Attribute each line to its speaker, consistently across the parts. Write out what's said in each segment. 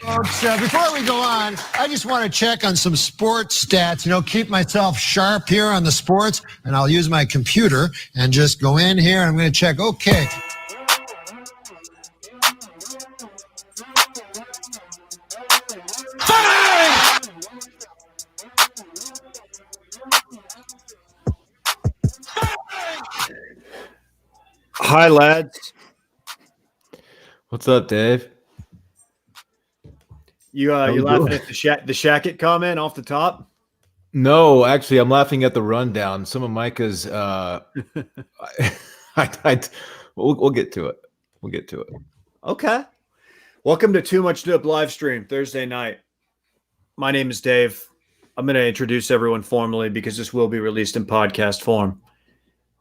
Speaker 1: Folks, before we go on, I just want to check on some sports stats, keep myself sharp here on the sports, and I'll use my computer and just go in here and I'm going to check. Okay.
Speaker 2: Hi, lads.
Speaker 3: What's up, Dave?
Speaker 2: You laughing at the Shackett comment off the top?
Speaker 3: No, actually, I'm laughing at the rundown. Some of Micah's. We'll get to it. We'll get to it.
Speaker 2: Okay. Welcome to Too Much Dip live stream Thursday night. My name is Dave. I'm going to introduce everyone formally because this will be released in podcast form.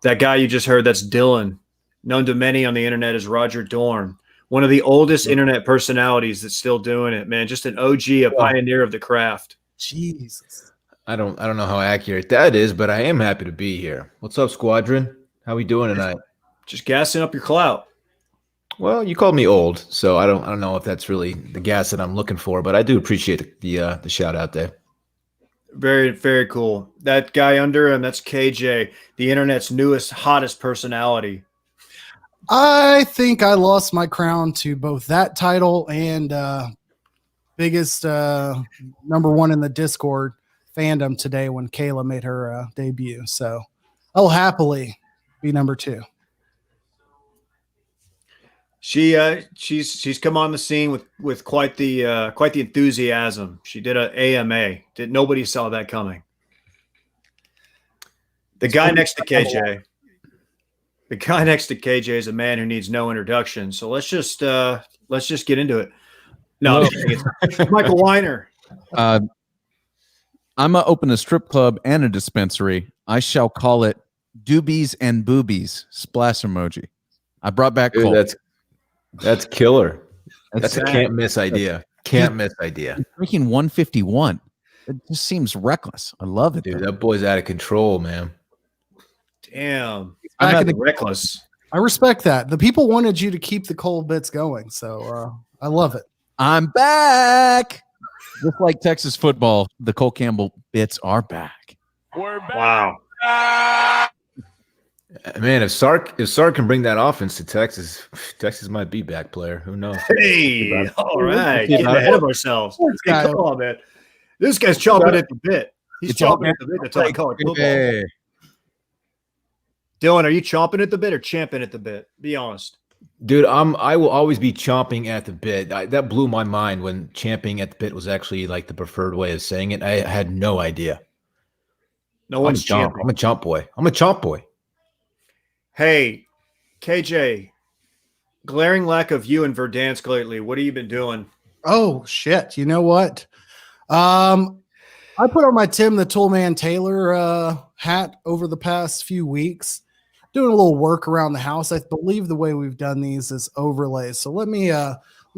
Speaker 2: That guy you just heard, that's Dylan, known to many on the internet as Roger Dorn. One of the oldest internet personalities that's still doing it, man. Just an OG, a pioneer of the craft.
Speaker 4: Jesus.
Speaker 3: I don't know how accurate that is, but I am happy to be here. What's up, Squadron? How we doing tonight?
Speaker 2: Just gassing up your clout.
Speaker 3: Well, you called me old, so I don't know if that's really the gas that I'm looking for, but I do appreciate the shout out there.
Speaker 2: Very, very cool. That guy under him, that's KJ, the internet's newest, hottest personality.
Speaker 4: I think I lost my crown to both that title and biggest number one in the Discord fandom today when Kayla made her debut. So I'll happily be number two.
Speaker 2: She's come on the scene with quite the enthusiasm. She did an AMA. Nobody saw that coming. The guy next to KJ is a man who needs no introduction. So let's just get into it. No, it's Michael Weiner.
Speaker 5: I'm gonna open a strip club and a dispensary. I shall call it Doobies and Boobies. Splash emoji. I brought back Cole.
Speaker 3: That's killer. That's a can't miss idea. Can't miss idea.
Speaker 5: Freaking 151. It just seems reckless. I love it,
Speaker 3: dude. That boy's out of control, man.
Speaker 2: Damn, I'm reckless.
Speaker 4: I respect that. The people wanted you to keep the Cole bits going, so I love it.
Speaker 5: I'm back. Just like Texas football, the Cole Campbell bits are back.
Speaker 2: We're back. Wow.
Speaker 3: Man, if Sark can bring that offense to Texas might be back, player. Who knows?
Speaker 2: Hey, all right. Getting ahead of ourselves. Hey, come on, man. This guy's chomping at the bit. He's chomping at the bit to talk college football. Hey. Dylan, are you chomping at the bit or champing at the bit? Be honest.
Speaker 3: Dude, I will always be chomping at the bit. That blew my mind when champing at the bit was actually like the preferred way of saying it. I had no idea.
Speaker 2: No one's champing.
Speaker 3: I'm a chomp boy.
Speaker 2: Hey, KJ, glaring lack of you in Verdansk lately. What have you been doing?
Speaker 4: Oh, shit. You know what? I put on my Tim the Toolman Taylor hat over the past few weeks, doing a little work around the house. I believe the way we've done these is overlays. So let me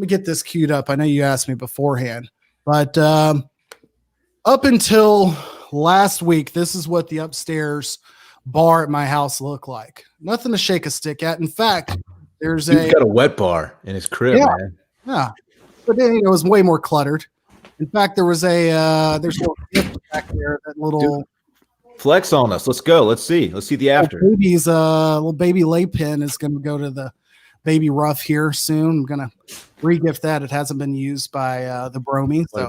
Speaker 4: get this queued up. I know you asked me beforehand, but up until last week, this is what the upstairs bar at my house looked like. Nothing to shake a stick at. In fact,
Speaker 3: He's got a wet bar in his crib, man.
Speaker 4: Yeah, but then it was way more cluttered. In fact, there's a little gift back there. That little
Speaker 3: dude, flex on us. Let's go. Let's see the after.
Speaker 4: Baby's little baby lay pin is going to go to the baby rough here soon. I'm going to re-gift that. It hasn't been used by the Bromie. So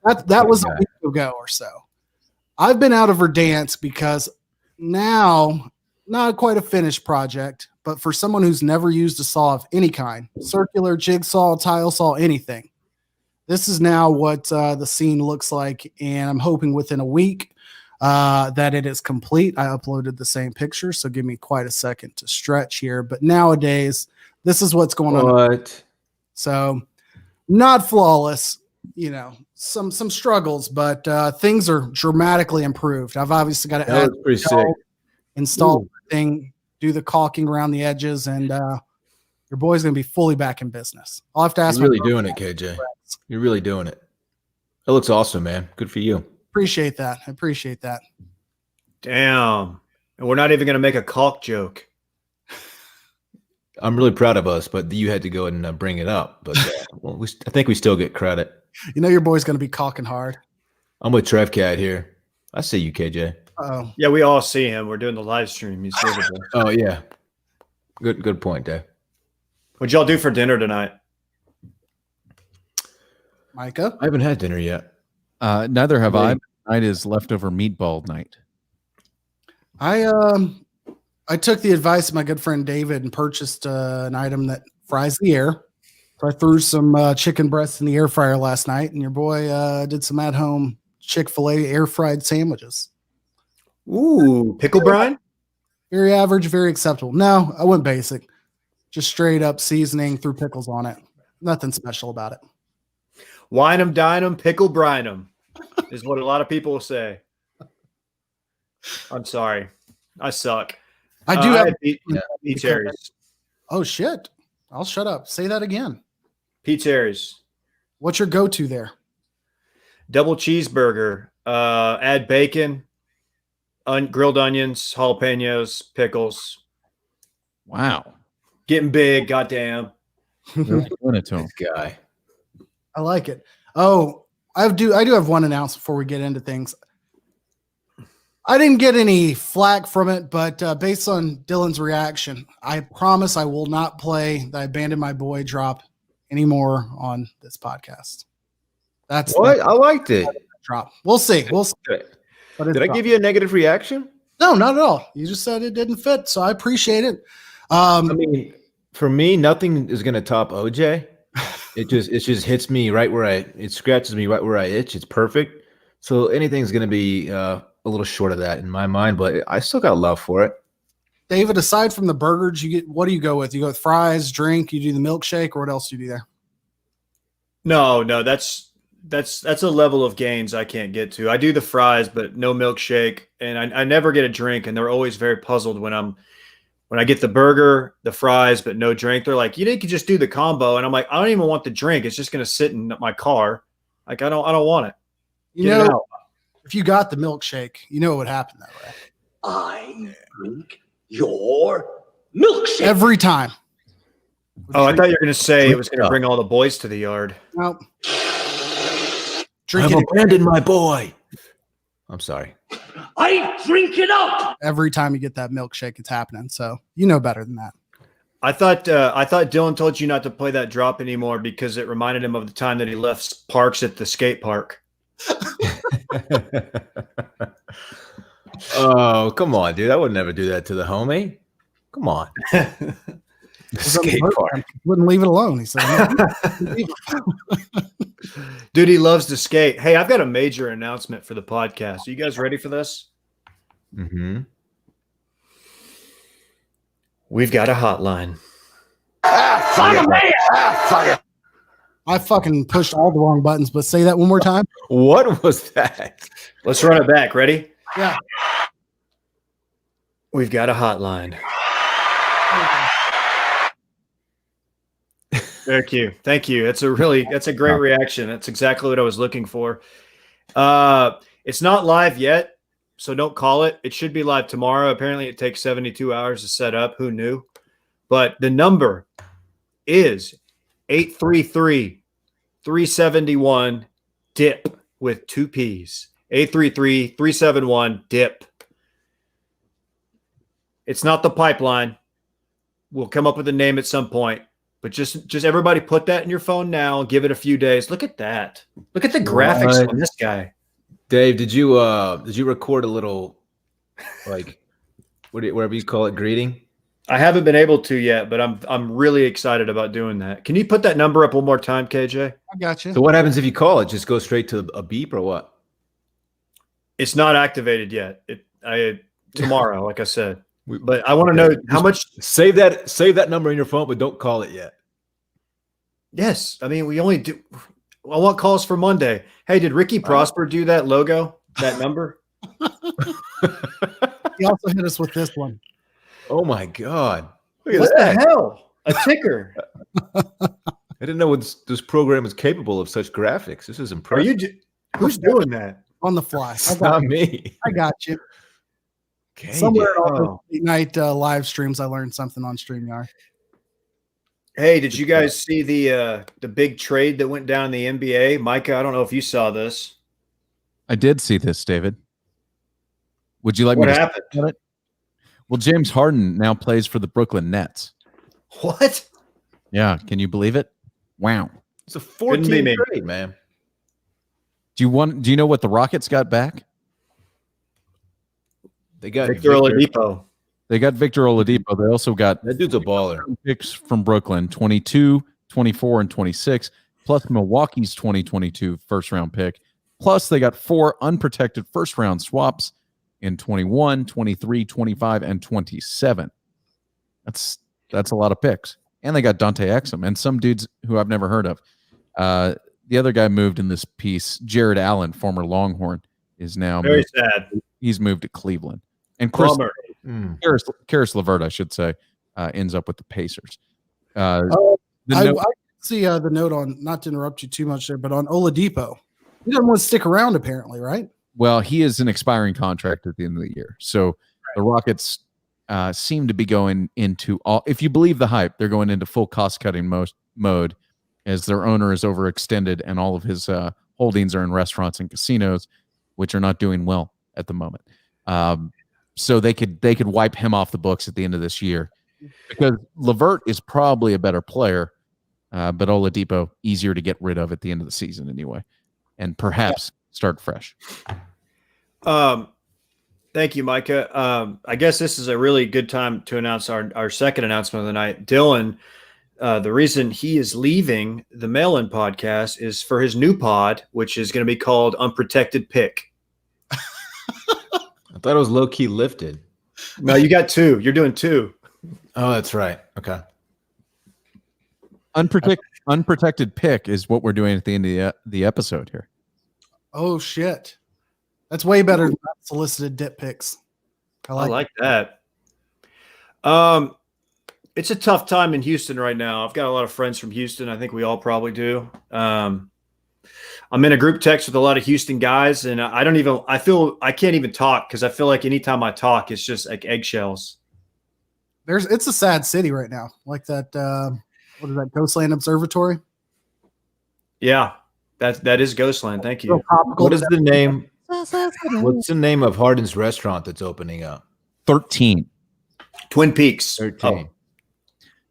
Speaker 4: that was a week ago or so. I've been out of Verdansk because now, not quite a finished project, but for someone who's never used a saw of any kind, circular, jigsaw, tile saw, anything, this is now what the scene looks like, and I'm hoping within a week that it is complete. I uploaded the same picture, so give me quite a second to stretch here. But nowadays, this is what's going on. So, not flawless, some struggles, but things are dramatically improved. I've obviously got to install the thing, do the caulking around the edges, and your boy's going to be fully back in business. I'll have to ask.
Speaker 3: You're really doing it, KJ. You're really doing it. It looks awesome, man. Good for you.
Speaker 4: Appreciate that. I appreciate that.
Speaker 2: Damn. And we're not even going to make a caulk joke.
Speaker 3: I'm really proud of us, but you had to go and bring it up. But well, I think we still get credit.
Speaker 4: You know your boy's going to be caulking hard.
Speaker 3: I'm with Trev Cat here. I see you, KJ.
Speaker 4: Oh,
Speaker 2: Yeah, we all see him. We're doing the live stream. He's visible.
Speaker 3: Oh yeah, good point, Dave.
Speaker 2: What'd y'all do for dinner tonight?
Speaker 4: Micah.
Speaker 3: I haven't had dinner yet.
Speaker 5: Neither have I. Tonight is leftover meatball night.
Speaker 4: I took the advice of my good friend David and purchased an item that fries the air. So I threw some chicken breasts in the air fryer last night, and your boy did some at-home Chick-fil-A air fried sandwiches.
Speaker 2: Ooh, pickle brine?
Speaker 4: Very average, very acceptable. No, I went basic. Just straight up seasoning, threw pickles on it. Nothing special about it.
Speaker 2: Wine 'em, dine 'em, pickle brine 'em is what a lot of people will say. I'm sorry. I suck.
Speaker 4: I do have
Speaker 2: Pete's Aries.
Speaker 4: Oh shit. I'll shut up. Say that again.
Speaker 2: Pete's Aries.
Speaker 4: What's your go-to there?
Speaker 2: Double cheeseburger. Add bacon, grilled onions, jalapenos, pickles.
Speaker 5: Wow.
Speaker 2: Getting big, goddamn.
Speaker 5: Really doing it to him.
Speaker 3: This guy.
Speaker 4: I like it. Oh, I do have one announcement before we get into things. I didn't get any flack from it, but based on Dylan's reaction, I promise I will not play the Abandon My Boy drop anymore on this podcast. That's
Speaker 3: What? I liked it.
Speaker 4: drop. We'll see. We'll see. But
Speaker 3: Did I give you a negative reaction?
Speaker 4: No, not at all. You just said it didn't fit, so I appreciate it.
Speaker 3: I mean, for me, nothing is gonna top OJ. It just hits me right where it scratches me right where I itch. It's perfect. So anything's gonna be a little short of that in my mind, but I still got love for it.
Speaker 4: David, aside from the burgers, what do you go with? You go with fries, drink, you do the milkshake, or what else do you do there?
Speaker 2: No, that's a level of gains I can't get to. I do the fries, but no milkshake, and I never get a drink, and they're always very puzzled when I get the burger, the fries, but no drink. They're like, you could just do the combo, and I'm like, I don't even want the drink. It's just gonna sit in my car. Like I don't want it.
Speaker 4: You
Speaker 2: Get it
Speaker 4: know,
Speaker 2: out.
Speaker 4: if you got the milkshake, you know what would happen that way.
Speaker 6: I drink your milkshake.
Speaker 4: Every time.
Speaker 2: Oh, I thought you were gonna say it was gonna bring all the boys to the yard.
Speaker 4: Nope. Drink
Speaker 3: I've
Speaker 4: it
Speaker 3: abandoned my boy. I'm sorry.
Speaker 6: I drink it up.
Speaker 4: every time you get that milkshake, it's happening. So you know better than that.
Speaker 2: I thought Dylan told you not to play that drop anymore because it reminded him of the time that he left Parks at the skate park.
Speaker 3: Oh, come on, dude. I would never do that to the homie. Come on. Skate park.
Speaker 4: Wouldn't leave it alone. He said,
Speaker 2: Dude, he loves to skate. Hey, I've got a major announcement for the podcast. Are you guys ready for this?
Speaker 3: Mm-hmm.
Speaker 2: We've got a hotline.
Speaker 4: I fucking pushed all the wrong buttons, but say that one more time.
Speaker 3: What was that?
Speaker 2: Let's run it back. Ready?
Speaker 4: Yeah.
Speaker 2: We've got a hotline. Thank you. Thank you. That's a great reaction. That's exactly what I was looking for. It's not live yet, so don't call it. It should be live tomorrow. Apparently it takes 72 hours to set up. Who knew? But the number is 833-371-DIP with 2 P's. 833-371-DIP. It's not the pipeline. We'll come up with a name at some point. But just everybody put that in your phone now. Give it a few days. Look at that. Look at the graphics on this guy.
Speaker 3: Dave, did you record a little, like, whatever you call it, greeting?
Speaker 2: I haven't been able to yet, but I'm really excited about doing that. Can you put that number up one more time, KJ?
Speaker 4: I got you.
Speaker 3: So what happens if you call it? Just go straight to a beep or what?
Speaker 2: It's not activated yet. Tomorrow, like I said. But I want to know how much.
Speaker 3: Save that number in your phone, but don't call it yet.
Speaker 2: Yes, I mean we only do. I want calls for Monday. Hey, did Ricky Prosper do that logo? That number?
Speaker 4: He also hit us with this one.
Speaker 3: Oh my God! Look at
Speaker 2: What
Speaker 3: that!
Speaker 2: the hell? A ticker?
Speaker 3: I didn't know this program is capable of such graphics. This is
Speaker 2: Are
Speaker 3: impressive.
Speaker 2: you? Who's doing that?
Speaker 4: On the fly.
Speaker 3: It's not me.
Speaker 4: I got you.
Speaker 3: Okay,
Speaker 4: Somewhere
Speaker 2: yeah.
Speaker 4: on the night live streams, I learned something on StreamYard.
Speaker 2: Hey, did you guys see the big trade that went down in the NBA? Micah, I don't know if you saw this.
Speaker 5: I did see this, David. Would you like
Speaker 2: What
Speaker 5: me to
Speaker 2: happened?
Speaker 5: talk about it? Well, James Harden now plays for the Brooklyn Nets.
Speaker 2: What?
Speaker 5: Yeah, can you believe it? Wow.
Speaker 3: It's a
Speaker 2: Couldn't be
Speaker 3: 14
Speaker 2: me.
Speaker 3: trade, man.
Speaker 5: Do you know what the Rockets got back?
Speaker 3: They got
Speaker 2: Victor Oladipo.
Speaker 5: They got Victor Oladipo. They also got
Speaker 3: That dude's a baller.
Speaker 5: picks from Brooklyn, 22, 24, and 26, plus Milwaukee's 2022 first-round pick. Plus, they got 4 unprotected first-round swaps in 21, 23, 25, and 27. That's a lot of picks. And they got Dante Exum and some dudes who I've never heard of. The other guy moved in this piece, Jared Allen, former Longhorn, is now
Speaker 2: Very sad.
Speaker 5: he's moved to Cleveland. And
Speaker 2: Plummer.
Speaker 5: Karis LeVert, I should say, ends up with the Pacers.
Speaker 4: I see the note on, not to interrupt you too much there, but on Oladipo. He doesn't want to stick around, apparently, right?
Speaker 5: Well, he is an expiring contract at the end of the year. So the Rockets seem to be going into all, if you believe the hype, they're going into full cost-cutting mode as their owner is overextended and all of his holdings are in restaurants and casinos, which are not doing well at the moment. So they could wipe him off the books at the end of this year because LeVert is probably a better player, but Oladipo easier to get rid of at the end of the season anyway, and perhaps start fresh.
Speaker 2: Thank you, Micah. I guess this is a really good time to announce our second announcement of the night. Dylan, the reason he is leaving the Mail-In podcast is for his new pod, which is going to be called Unprotected Pick.
Speaker 3: I thought it was low-key lifted.
Speaker 2: No, you got 2. You're doing 2.
Speaker 3: Oh, that's right. Okay.
Speaker 5: Unprotected pick is what we're doing at the end of the episode here.
Speaker 4: Oh, shit. That's way better than unsolicited dip picks.
Speaker 2: I like that. It's a tough time in Houston right now. I've got a lot of friends from Houston. I think we all probably do. I'm in a group text with a lot of Houston guys, and I can't even talk because I feel like anytime I talk, it's just like eggshells.
Speaker 4: It's a sad city right now. Like that, what is that, Ghostland Observatory?
Speaker 2: Yeah, that is Ghostland. Thank you.
Speaker 3: What is the name? What's the name of Harden's restaurant that's opening up?
Speaker 5: 13.
Speaker 2: Twin Peaks.
Speaker 3: 13.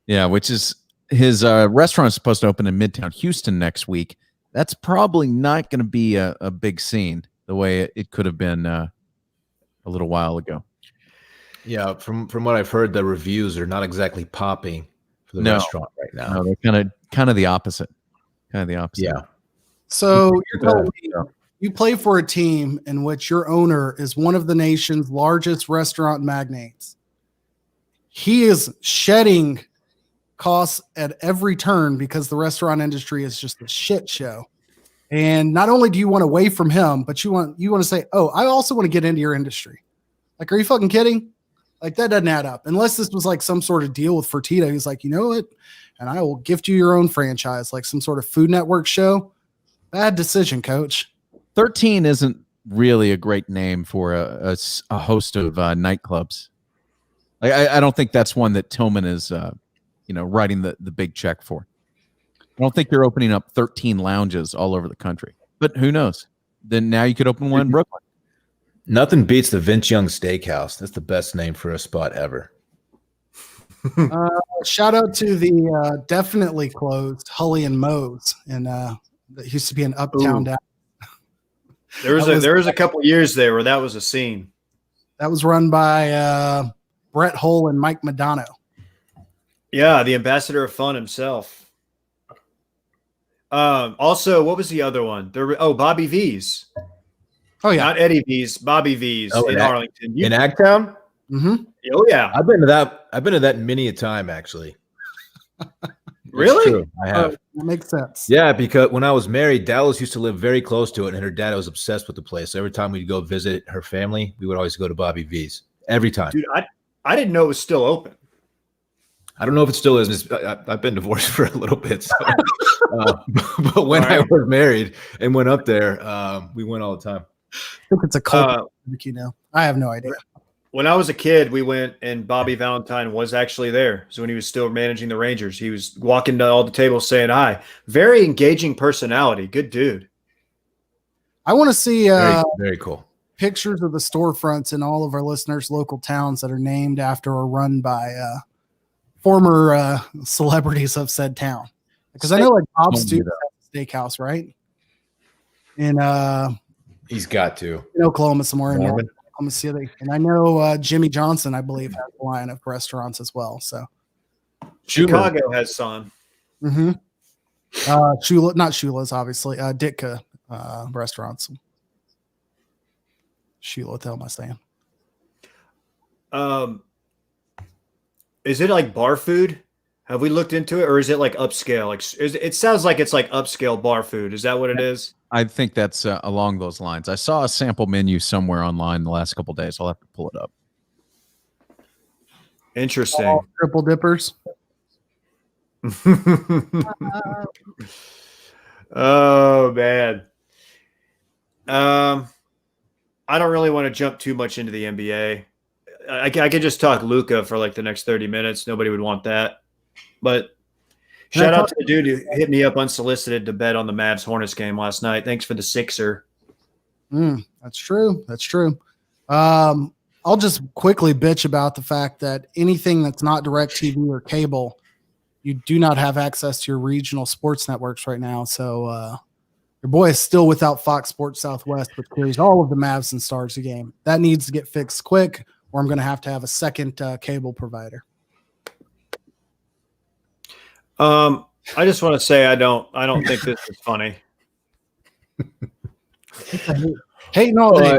Speaker 5: Yeah, which is his restaurant is supposed to open in Midtown Houston next week. That's probably not going to be a big scene the way it could have been a little while ago.
Speaker 3: Yeah, from what I've heard, the reviews are not exactly popping for the restaurant right now.
Speaker 5: No, they're kind of the opposite.
Speaker 3: Yeah.
Speaker 4: So you're telling me you play for a team in which your owner is one of the nation's largest restaurant magnates. He is shedding costs at every turn because the restaurant industry is just a shit show. And not only do you want away from him, but you want to say, oh, I also want to get into your industry. Like, are you fucking kidding? Like, that doesn't add up. Unless this was like some sort of deal with Fertitta. He's like, you know what? And I will gift you your own franchise, like some sort of Food Network show. Bad decision, coach.
Speaker 5: 13 isn't really a great name for a host of nightclubs. I don't think that's one that Tillman is writing the big check for. I don't think you're opening up 13 lounges all over the country, but who knows? Then now you could open one in Brooklyn.
Speaker 3: Nothing beats the Vince Young Steakhouse. That's the best name for a spot ever.
Speaker 4: Shout out to the definitely closed Hully and Moe's, and that used to be in Uptown. Dallas.
Speaker 2: There was a couple years there where that was a scene.
Speaker 4: That was run by Brett Hull and Mike Madonna.
Speaker 2: Yeah, the ambassador of fun himself. Also, what was the other one? Bobby V's.
Speaker 4: Oh yeah,
Speaker 2: not Eddie V's. Bobby V's in Arlington.
Speaker 3: In Agtown?
Speaker 4: Mm-hmm.
Speaker 2: Oh yeah,
Speaker 3: I've been to that many a time actually.
Speaker 2: Really?
Speaker 3: True. I have.
Speaker 4: That makes sense.
Speaker 3: Yeah, because when I was married, Dallas used to live very close to it, and her dad was obsessed with the place. So every time we'd go visit her family, we would always go to Bobby V's. Every time.
Speaker 2: Dude, I didn't know it was still open.
Speaker 3: I don't know if it still is. I've been divorced for a little bit. So, but when I was married and went up there, we went all the time.
Speaker 4: I think it's a cult barbecue now. I have no idea.
Speaker 2: When I was a kid, we went and Bobby Valentine was actually there. So when he was still managing the Rangers, he was walking to all the tables saying hi. Very engaging personality. Good dude.
Speaker 4: I want to see
Speaker 3: Very cool.
Speaker 4: pictures of the storefronts in all of our listeners' local towns that are named after or run by former celebrities of said town. Because I know like Bob Stoops has a steakhouse, right? In
Speaker 3: He's got to.
Speaker 4: in Oklahoma somewhere in
Speaker 3: Norman.
Speaker 4: Oklahoma City. And I know Jimmy Johnson, I believe, has a line of restaurants as well. So
Speaker 2: Chicago has some.
Speaker 4: mm-hmm. Shula, not Shula's, obviously. Ditka restaurants. Shula, what the hell am I saying?
Speaker 2: Is it like bar food? Have we looked into it, or is it like upscale? Like, it sounds like it's like upscale bar food. Is that what it is?
Speaker 5: I think that's along those lines. I saw a sample menu somewhere online the last couple of days. I'll have to pull it up.
Speaker 2: Interesting.
Speaker 4: All triple dippers.
Speaker 2: Oh man. I don't really want to jump too much into the NBA. I could just talk Luka for like the next 30 minutes. Nobody would want that. But shout out to the dude who hit me up unsolicited to bet on the Mavs Hornets game last night. Thanks for the sixer.
Speaker 4: That's true. That's true. I'll just quickly bitch about the fact that anything that's not DirecTV or cable, you do not have access to your regional sports networks right now. So your boy is still without Fox Sports Southwest, which carries all of the Mavs and Stars game. That needs to get fixed quick, or I'm going to have a second cable provider.
Speaker 2: I just want to say I don't think this is funny.
Speaker 4: Hating all day.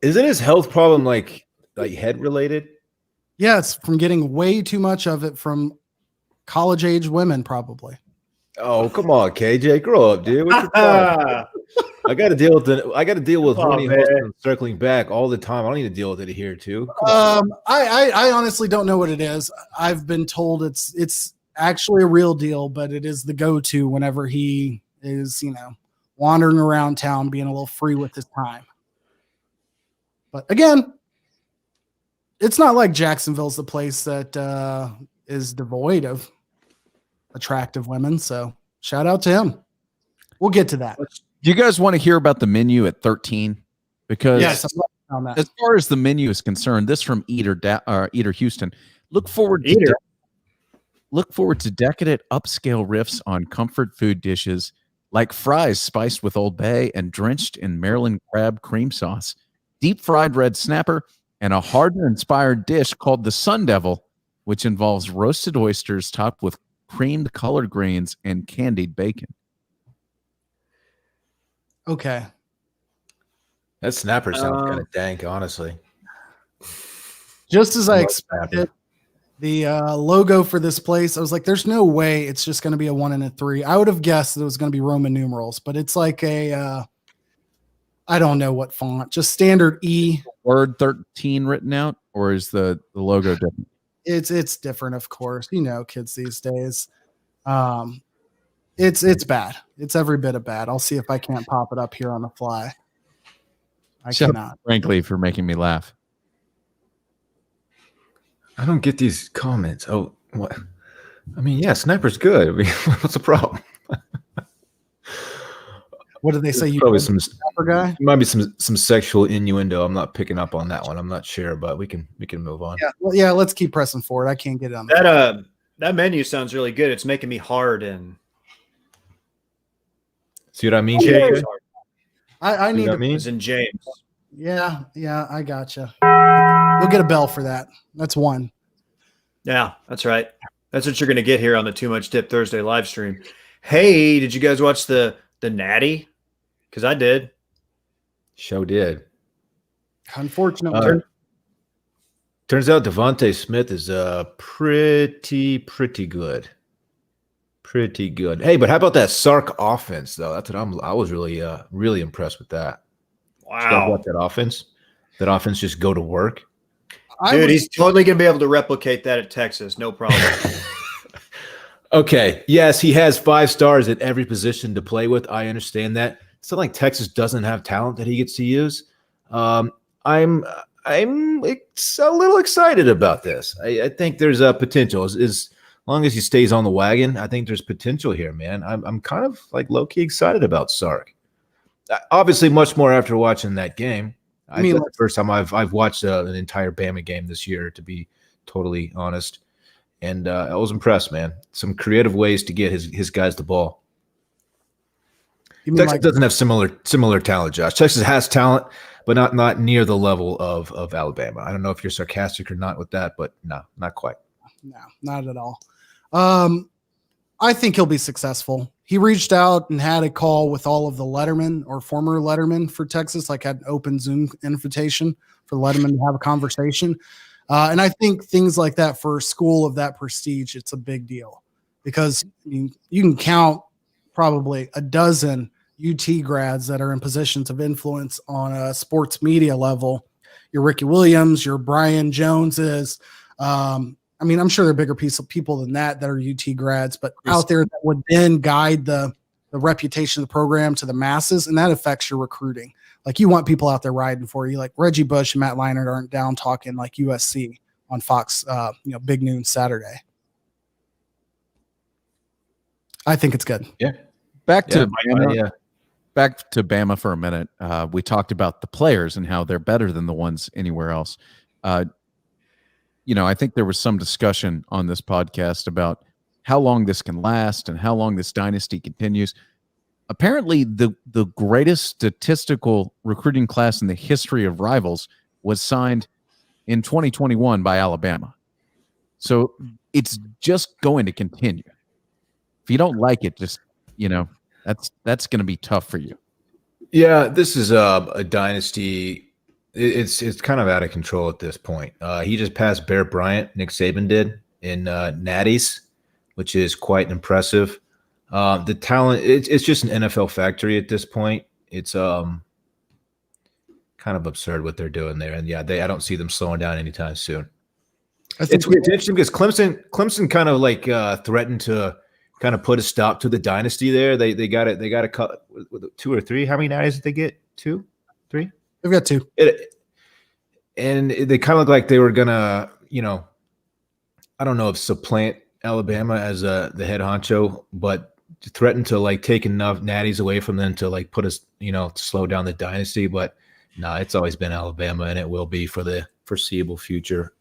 Speaker 3: Isn't his health problem like head related?
Speaker 4: Yes, from getting way too much of it from college age women, probably.
Speaker 3: Oh, come on, KJ, grow up, dude. What's your problem? I got to deal with Winnie Houston circling back all the time. I don't need to deal with it here too.
Speaker 4: I honestly don't know what it is. I've been told it's actually a real deal, but it is the go-to whenever he is, wandering around town, being a little free with his time. But again, it's not like Jacksonville's the place that is devoid of attractive women. So shout out to him. We'll get to that.
Speaker 5: Do you guys want to hear about the menu at 13? Because
Speaker 4: yes, on that.
Speaker 5: as far as the menu is concerned, this from Eater Houston. Look forward to decadent upscale riffs on comfort food dishes like fries spiced with Old Bay and drenched in Maryland crab cream sauce, deep fried red snapper, and a Hardin-inspired dish called the Sun Devil, which involves roasted oysters topped with creamed collard greens and candied bacon.
Speaker 4: Okay.
Speaker 3: That snapper sounds kind of dank, honestly.
Speaker 4: Just as I expected, the logo for this place, I was like, there's no way it's just going to be a 1 and a 3. I would have guessed that it was going to be Roman numerals, but it's like a, I don't know what font, just standard E.
Speaker 5: Word 13 written out, or is the logo different?
Speaker 4: It's different, of course. Kids these days. It's bad. It's every bit of bad. I'll see if I can't pop it up here on the fly. I cannot.
Speaker 5: Frankly, for making me laugh.
Speaker 3: I don't get these comments. Oh, what? I mean, yeah, sniper's good. I mean, what's the problem?
Speaker 4: What did they say? You
Speaker 3: probably some
Speaker 4: sniper guy?
Speaker 3: Might be some sexual innuendo. I'm not picking up on that one. I'm not sure, but we can move on.
Speaker 4: Yeah, well, yeah. Let's keep pressing forward. I can't get it on that.
Speaker 2: That menu sounds really good. It's making me hard and.
Speaker 3: See what I mean,
Speaker 2: James?
Speaker 4: I need to.
Speaker 2: It's in James.
Speaker 4: Yeah, I gotcha. You'll get a bell for that. That's one.
Speaker 2: Yeah, that's right. That's what you're going to get here on the Too Much Dip Thursday live stream. Hey, did you guys watch the Natty? Because I did.
Speaker 3: Show did.
Speaker 4: Unfortunately.
Speaker 3: Turns out Devontae Smith is pretty good. Pretty good. Hey, but how about that Sark offense though? That's what I was really impressed with that.
Speaker 2: Wow.
Speaker 3: What that offense? That offense just go to work.
Speaker 2: Dude, he's totally going to be able to replicate that at Texas. No problem.
Speaker 3: Okay. Yes, he has 5 stars at every position to play with. I understand that. It's not like Texas doesn't have talent that he gets to use. I'm I'm a little excited about this. I think there's a potential. As long as he stays on the wagon, I think there's potential here, man. I'm kind of like low-key excited about Sark. Obviously, much more after watching that game. I mean, that's the first time I've watched an entire Bama game this year, to be totally honest. And I was impressed, man. Some creative ways to get his guys the ball. Texas doesn't have similar talent, Josh. Texas has talent, but not near the level of Alabama. I don't know if you're sarcastic or not with that, but no, not quite.
Speaker 4: No, not at all. I think he'll be successful. He reached out and had a call with all of the Letterman or former Letterman for Texas, like had an open Zoom invitation for Letterman to have a conversation. And I think things like that for a school of that prestige, it's a big deal because you can count probably a dozen UT grads that are in positions of influence on a sports media level. Your Ricky Williams, your Brian Joneses. I'm sure there are bigger people than that are UT grads, but out there that would then guide the reputation of the program to the masses, and that affects your recruiting. Like you want people out there riding for you. Like Reggie Bush and Matt Leinart aren't down talking like USC on Fox, Big Noon Saturday. I think it's good.
Speaker 3: Yeah.
Speaker 5: Back to Bama for a minute. We talked about the players and how they're better than the ones anywhere else. I think there was some discussion on this podcast about how long this can last and how long this dynasty continues. Apparently, the greatest statistical recruiting class in the history of rivals was signed in 2021 by Alabama. So it's just going to continue. If you don't like it, just, that's going to be tough for you.
Speaker 3: Yeah, this is a dynasty. It's kind of out of control at this point. He just passed Bear Bryant, Nick Saban did, in natties, which is quite impressive. The talent, it's just an NFL factory at this point. It's kind of absurd what they're doing there. And yeah, I don't see them slowing down anytime soon. It's interesting because Clemson kind of like threatened to kind of put a stop to the dynasty there. They got a cut with 2 or 3. How many natties did they get? 2, 3?
Speaker 4: They've got 2.
Speaker 3: And they kind of look like they were gonna, I don't know if supplant Alabama as the head honcho, but threaten to like take enough natties away from them to like put us, slow down the dynasty. But no, it's always been Alabama, and it will be for the foreseeable future.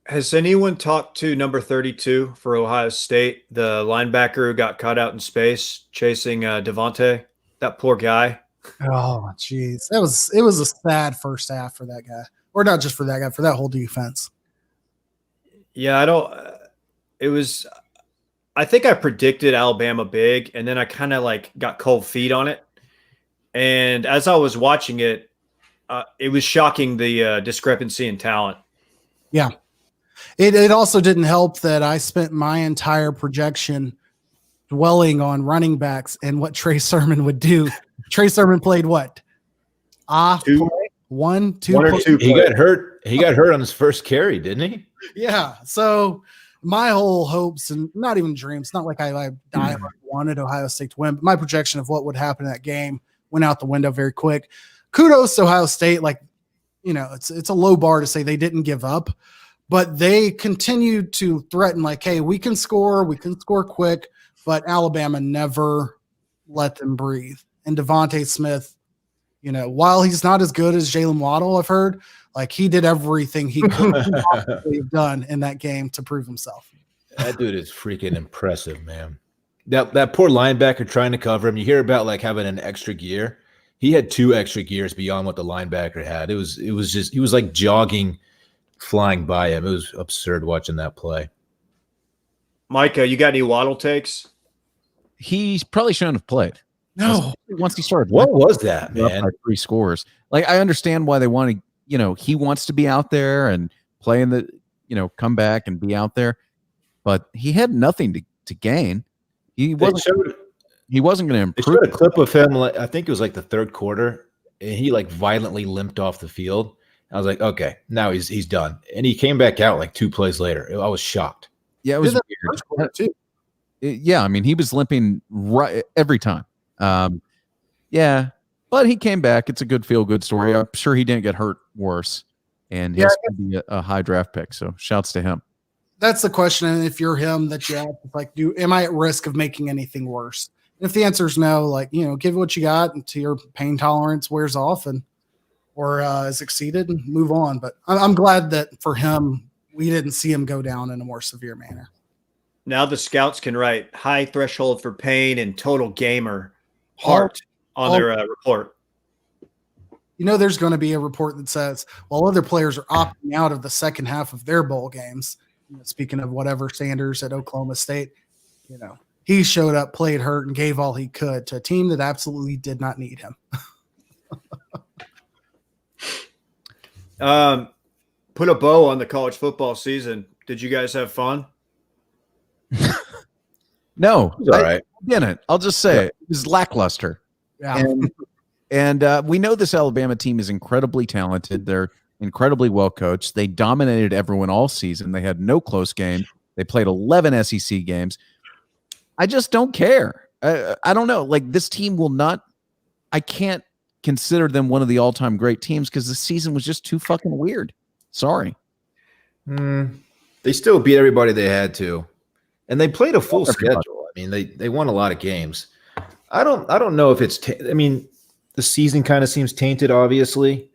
Speaker 2: Has anyone talked to number 32 for Ohio State, the linebacker who got caught out in space chasing Devontae? That poor guy.
Speaker 4: Oh, jeez. It was a sad first half for that guy. Or not just for that guy, for that whole defense.
Speaker 2: Yeah, I think I predicted Alabama big, and then I kind of like got cold feet on it. And as I was watching it, it was shocking the discrepancy in talent.
Speaker 4: Yeah. It also didn't help that I spent my entire projection dwelling on running backs and what Trey Sermon would do. Trey Sermon played what?
Speaker 2: 2
Speaker 3: One or two. He got hurt. He got hurt on his first carry, didn't he?
Speaker 4: Yeah. So my whole hopes and not even dreams, not like I wanted Ohio State to win, but my projection of what would happen in that game went out the window very quick. Kudos to Ohio State. Like, it's a low bar to say they didn't give up, but they continued to threaten like, hey, we can score quick, but Alabama never let them breathe. And Devontae Smith, while he's not as good as Jalen Waddle, I've heard, like he did everything he could have done in that game to prove himself.
Speaker 3: That dude is freaking impressive, man. That poor linebacker trying to cover him. You hear about like having an extra gear. He had 2 extra gears beyond what the linebacker had. It was just, he was like jogging, flying by him. It was absurd watching that play.
Speaker 2: Micah, you got any Waddle takes?
Speaker 5: He probably shouldn't have played.
Speaker 4: No.
Speaker 5: Once he started.
Speaker 3: What was that, man?
Speaker 5: 3 scores. Like, I understand why they want to, he wants to be out there and play in the, come back and be out there. But he had nothing to gain. He wasn't going to improve.
Speaker 3: They showed a clip of him, I think it was like the 3rd quarter, and he like violently limped off the field. I was like, okay, now he's done. And he came back out like 2 plays later. I was shocked.
Speaker 5: Yeah, it was weird. Too. Yeah, I mean, he was limping right every time. Yeah, but he came back. It's a good feel-good story. I'm sure he didn't get hurt worse. and
Speaker 4: Yeah,
Speaker 5: he's going to be a high draft pick. So shouts to him.
Speaker 4: That's the question. And if you're him, that you have to like, am I at risk of making anything worse? If the answer is no, like, give it what you got until your pain tolerance wears off or is exceeded and move on. But I'm glad that for him, we didn't see him go down in a more severe manner.
Speaker 2: Now the scouts can write high threshold for pain and total gamer heart on their report.
Speaker 4: There's going to be a report that says, while other players are opting out of the second half of their bowl games, speaking of whatever Sanders at Oklahoma State, he showed up, played hurt, and gave all he could to a team that absolutely did not need him.
Speaker 2: Put a bow on the college football season. Did you guys have fun?
Speaker 5: No,
Speaker 3: It was all right.
Speaker 5: I didn't. I'll just say it was lackluster.
Speaker 4: Yeah.
Speaker 5: And we know this Alabama team is incredibly talented. They're incredibly well coached. They dominated everyone all season. They had no close game. They played 11 SEC games. I just don't care. I don't know. Like, this team will not – I can't consider them one of the all-time great teams because the season was just too fucking weird. Sorry.
Speaker 3: They still beat everybody they had to. And they played a full schedule. I mean, they won a lot of games. I don't know if it's the season kind of seems tainted, obviously,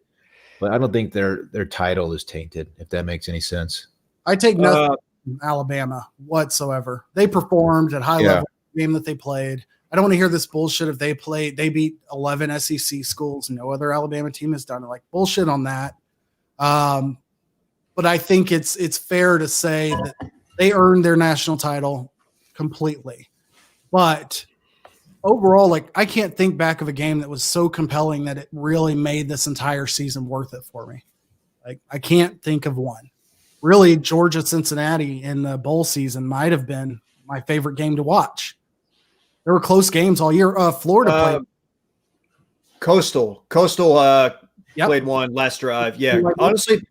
Speaker 3: but I don't think their title is tainted, if that makes any sense.
Speaker 4: I take nothing from Alabama whatsoever. They performed at high level in the game that they played. I don't want to hear this bullshit if they beat 11 SEC schools. No other Alabama team has done it. Like, bullshit on that. But I think it's fair to say that they earned their national title completely. But overall, like, I can't think back of a game that was so compelling that it really made this entire season worth it for me. Like, I can't think of one. Really, Georgia-Cincinnati in the bowl season might have been my favorite game to watch. There were close games all year. Florida played.
Speaker 2: Coastal played one last drive. Yeah, honestly,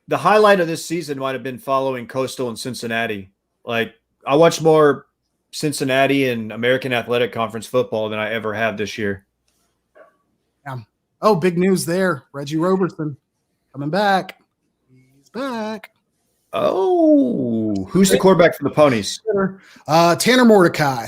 Speaker 2: the highlight of this season might have been following Coastal and Cincinnati. Like, I watched more Cincinnati and American Athletic Conference football than I ever have this year.
Speaker 4: Yeah. Oh, big news there. Reggie Roberson coming back. He's back.
Speaker 2: Oh, who's the quarterback for the Ponies?
Speaker 4: Tanner Mordecai.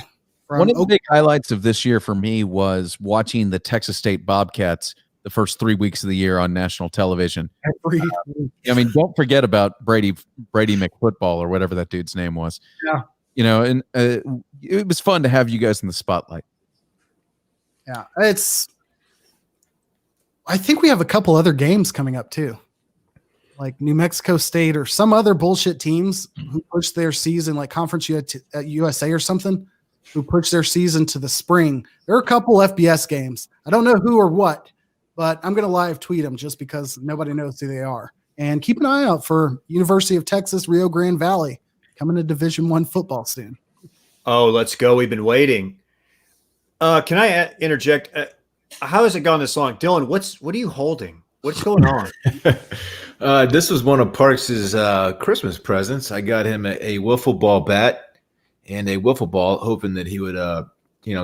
Speaker 5: One of the big highlights of this year for me was watching the Texas State Bobcats the first 3 weeks of the year on national television. I mean, don't forget about Brady McFootball or whatever that dude's name was.
Speaker 4: Yeah.
Speaker 5: And it was fun to have you guys in the spotlight.
Speaker 4: Yeah. I think we have a couple other games coming up too. Like New Mexico State or some other bullshit teams who push their season, like Conference USA or something, who push their season to the spring. There are a couple FBS games. I don't know who or what, but I'm going to live tweet them just because nobody knows who they are. And keep an eye out for University of Texas, Rio Grande Valley coming to Division I football soon.
Speaker 2: Oh, let's go. We've been waiting. Can I interject? How has it gone this long? Dylan, what are you holding? What's going on?
Speaker 3: This was one of Parks' Christmas presents. I got him a wiffle ball bat and a wiffle ball, hoping that he would,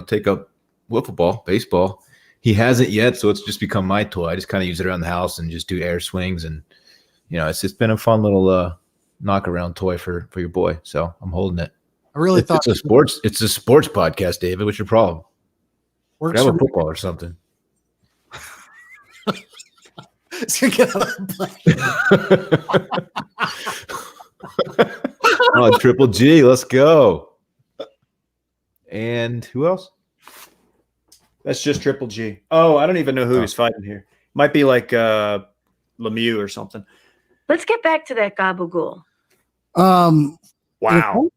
Speaker 3: take up wiffle ball, baseball. He hasn't yet, so it's just become my toy. I just kind of use it around the house and just do air swings, and it's just been a fun little knock around toy for your boy. So I'm holding it.
Speaker 4: I really thought
Speaker 3: it's a sports podcast, David. What's your problem? Grab a football or something.
Speaker 4: It's gonna get out of the plane.
Speaker 3: Oh, Triple G, let's go. And who else?
Speaker 2: That's just Triple G. Oh, I don't even know who he's fighting here. Might be like Lemieux or something.
Speaker 7: Let's get back to that gabagool.
Speaker 2: Wow.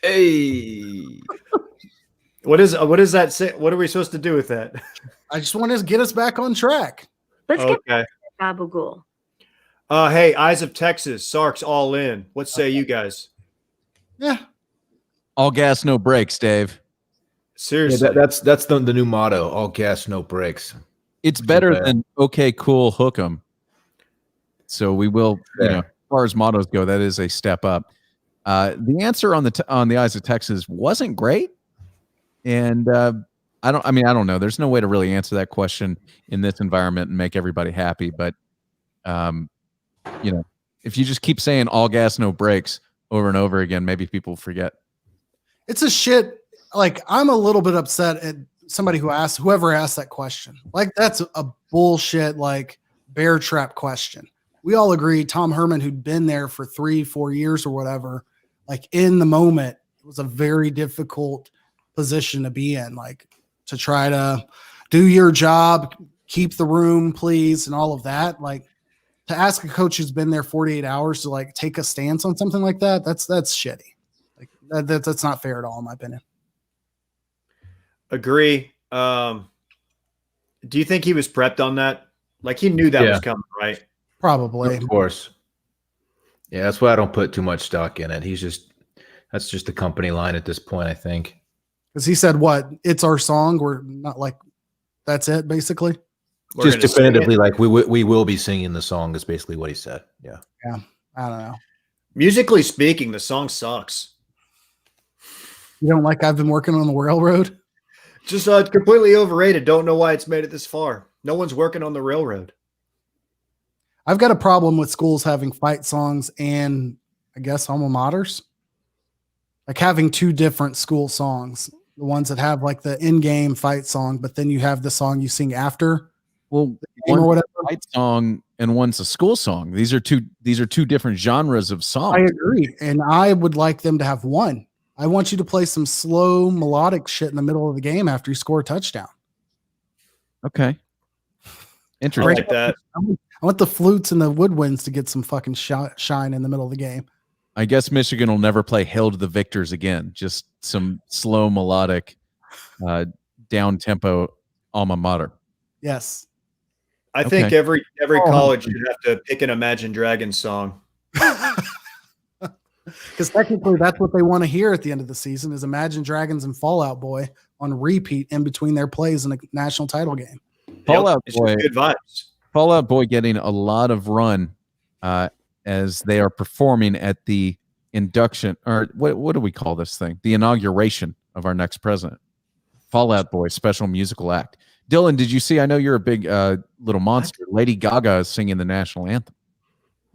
Speaker 3: Hey.
Speaker 2: What is that say? What are we supposed to do with that?
Speaker 4: I just want to get us back on track.
Speaker 7: Let's get back to that gabagool.
Speaker 2: Hey, Eyes of Texas, Sark's all in. What say you guys?
Speaker 4: Yeah.
Speaker 5: All gas, no brakes, Dave.
Speaker 2: Seriously.
Speaker 3: Yeah, that's the new motto. All gas, no brakes.
Speaker 5: It's better than okay, cool, hook 'em. So we will, as far as mottos go, that is a step up. The answer on the Eyes of Texas wasn't great, and I don't know. There's no way to really answer that question in this environment and make everybody happy. But, if you just keep saying all gas, no brakes over and over again, maybe people forget.
Speaker 4: It's a shit. Like, I'm a little bit upset at somebody whoever asked that question. Like, that's a bullshit, like, bear trap question. We all agree Tom Herman, who'd been there for 3-4 years or whatever, like, in the moment, it was a very difficult position to be in, like, to try to do your job, keep the room, please, and all of that. Like, to ask a coach who's been there 48 hours to, like, take a stance on something like that, that's shitty. Like, that's not fair at all, in my opinion.
Speaker 2: Agree. Do you think he was prepped on that? Like, he knew that was coming, right?
Speaker 4: Probably.
Speaker 3: Of course. Yeah, that's why I don't put too much stock in it. That's just the company line at this point, I think.
Speaker 4: Because he said, what? It's our song. We're not like, that's it, basically.
Speaker 2: We're
Speaker 3: Just definitively, like, we will be singing the song is basically what he said. Yeah.
Speaker 4: Yeah. I don't know.
Speaker 2: Musically speaking, the song sucks.
Speaker 4: You don't like I've been working on the railroad?
Speaker 2: Just completely overrated. Don't know why it's made it this far. No one's working on the railroad.
Speaker 4: I've got a problem with schools having fight songs and, I guess, alma maters. Like, having two different school songs. The ones that have, like, the in-game fight song, but then you have the song you sing after.
Speaker 5: Well,
Speaker 4: or whatever.
Speaker 5: A fight song and one's a school song. These are two different genres of songs.
Speaker 4: I agree. And I would like them to have one. I want you to play some slow melodic shit in the middle of the game after you score a touchdown.
Speaker 5: Okay.
Speaker 2: I
Speaker 5: Interesting.
Speaker 2: like that.
Speaker 4: I want the flutes and the woodwinds to get some fucking shine in the middle of the game.
Speaker 5: I guess Michigan will never play Hail to the Victors again. Just some slow melodic, down tempo alma mater.
Speaker 4: Yes.
Speaker 2: I think every college should have to pick an Imagine Dragons song.
Speaker 4: Because technically that's what they want to hear at the end of the season is Imagine Dragons and Fallout Boy on repeat in between their plays in a national title game.
Speaker 5: Fallout
Speaker 2: It's
Speaker 5: Boy,
Speaker 2: good vibes.
Speaker 5: Fallout Boy getting a lot of run as they are performing at the induction, or what do we call this thing? The inauguration of our next president. Fallout Boy special musical act. Dylan, did you see? I know you're a big little monster. Lady Gaga is singing the national anthem.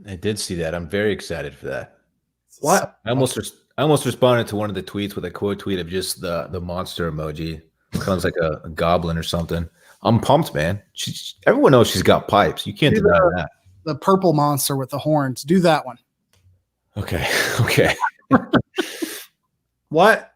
Speaker 3: I did see that. I'm very excited for that.
Speaker 2: What?
Speaker 3: I almost responded to one of the tweets with a quote tweet of just the monster emoji. Sounds like a goblin or something. I'm pumped, man. Everyone knows she's got pipes. You can't deny that.
Speaker 4: The purple monster with the horns. Do that one.
Speaker 3: Okay. Okay.
Speaker 2: What?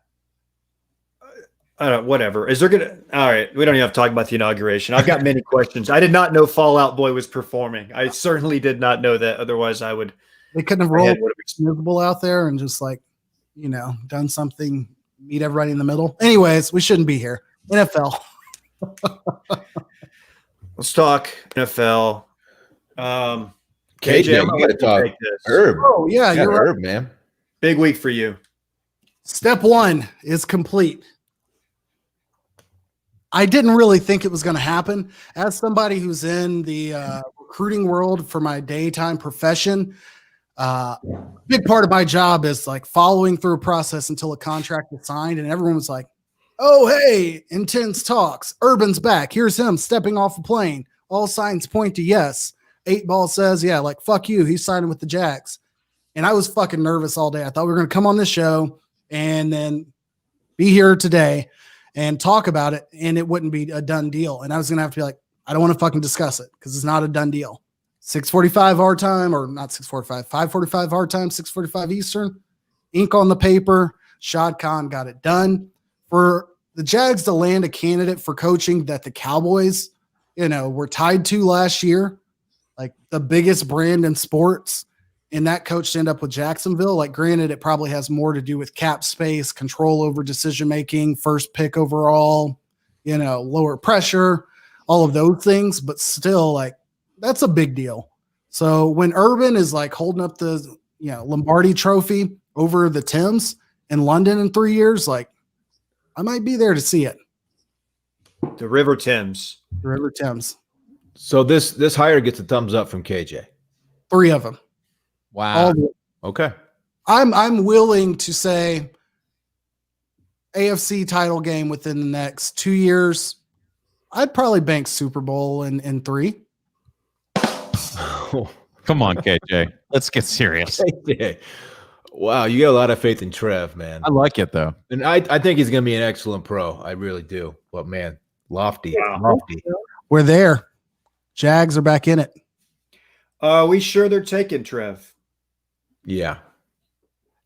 Speaker 2: I don't know, whatever. Is there gonna? All right, we don't even have to talk about the inauguration. I've got many questions. I did not know Fallout Boy was performing. I certainly did not know that. Otherwise, I would.
Speaker 4: They couldn't have rolled visible out there and just done something, meet everybody in the middle. Anyways, we shouldn't be here. NFL.
Speaker 2: Let's talk NFL. KJ,
Speaker 3: you got to talk Herb.
Speaker 4: Oh yeah, you're right.
Speaker 3: Herb, man.
Speaker 2: Big week for you.
Speaker 4: Step 1 is complete. I didn't really think it was going to happen. As somebody who's in the recruiting world for my daytime profession, big part of my job is like following through a process until a contract is signed. And everyone was like, oh, hey, intense talks. Urban's back. Here's him stepping off a plane. All signs point to yes. 8-Ball says, yeah, like, fuck you. He's signing with the Jags. And I was fucking nervous all day. I thought we were going to come on this show and then be here today and talk about it, and it wouldn't be a done deal. And I was going to have to be like, I don't want to fucking discuss it because it's not a done deal. 6:45 our time, or not 6:45, 5:45 our time, 6:45 Eastern. Ink on the paper. Shad Khan got it done. For the Jags to land a candidate for coaching that the Cowboys, were tied to last year, like the biggest brand in sports, and that coach to end up with Jacksonville, like, granted, it probably has more to do with cap space, control over decision-making, first pick overall, lower pressure, all of those things, but still, like, that's a big deal. So when Urban is like holding up the, Lombardi trophy over the Timbs in London in 3 years, like, I might be there to see it.
Speaker 2: The River Thames.
Speaker 4: The River Thames.
Speaker 3: So this hire gets a thumbs up from KJ.
Speaker 4: 3 of them.
Speaker 5: Wow.
Speaker 3: Okay.
Speaker 4: I'm willing to say AFC title game within the next 2 years, I'd probably bank Super Bowl in 3.
Speaker 5: Come on, KJ. Let's get serious.
Speaker 3: Yeah. Wow, you got a lot of faith in Trev, man.
Speaker 5: I like it though.
Speaker 3: And I think he's going to be an excellent pro. I really do. But man, lofty.
Speaker 4: We're there. Jags are back in it.
Speaker 2: We sure they're taking Trev.
Speaker 3: Yeah.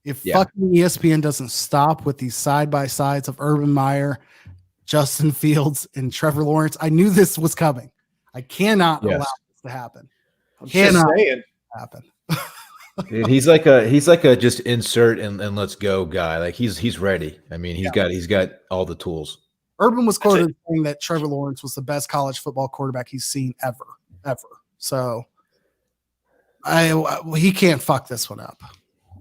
Speaker 4: If fucking ESPN doesn't stop with these side-by-sides of Urban Meyer, Justin Fields, and Trevor Lawrence, I knew this was coming. I cannot allow this to happen.
Speaker 2: I'm just saying.
Speaker 4: Happen.
Speaker 3: Dude, he's like a just insert and let's go guy. Like he's ready. I mean, he's got all the tools.
Speaker 4: Urban was quoted saying that Trevor Lawrence was the best college football quarterback he's seen ever. So he can't fuck this one up.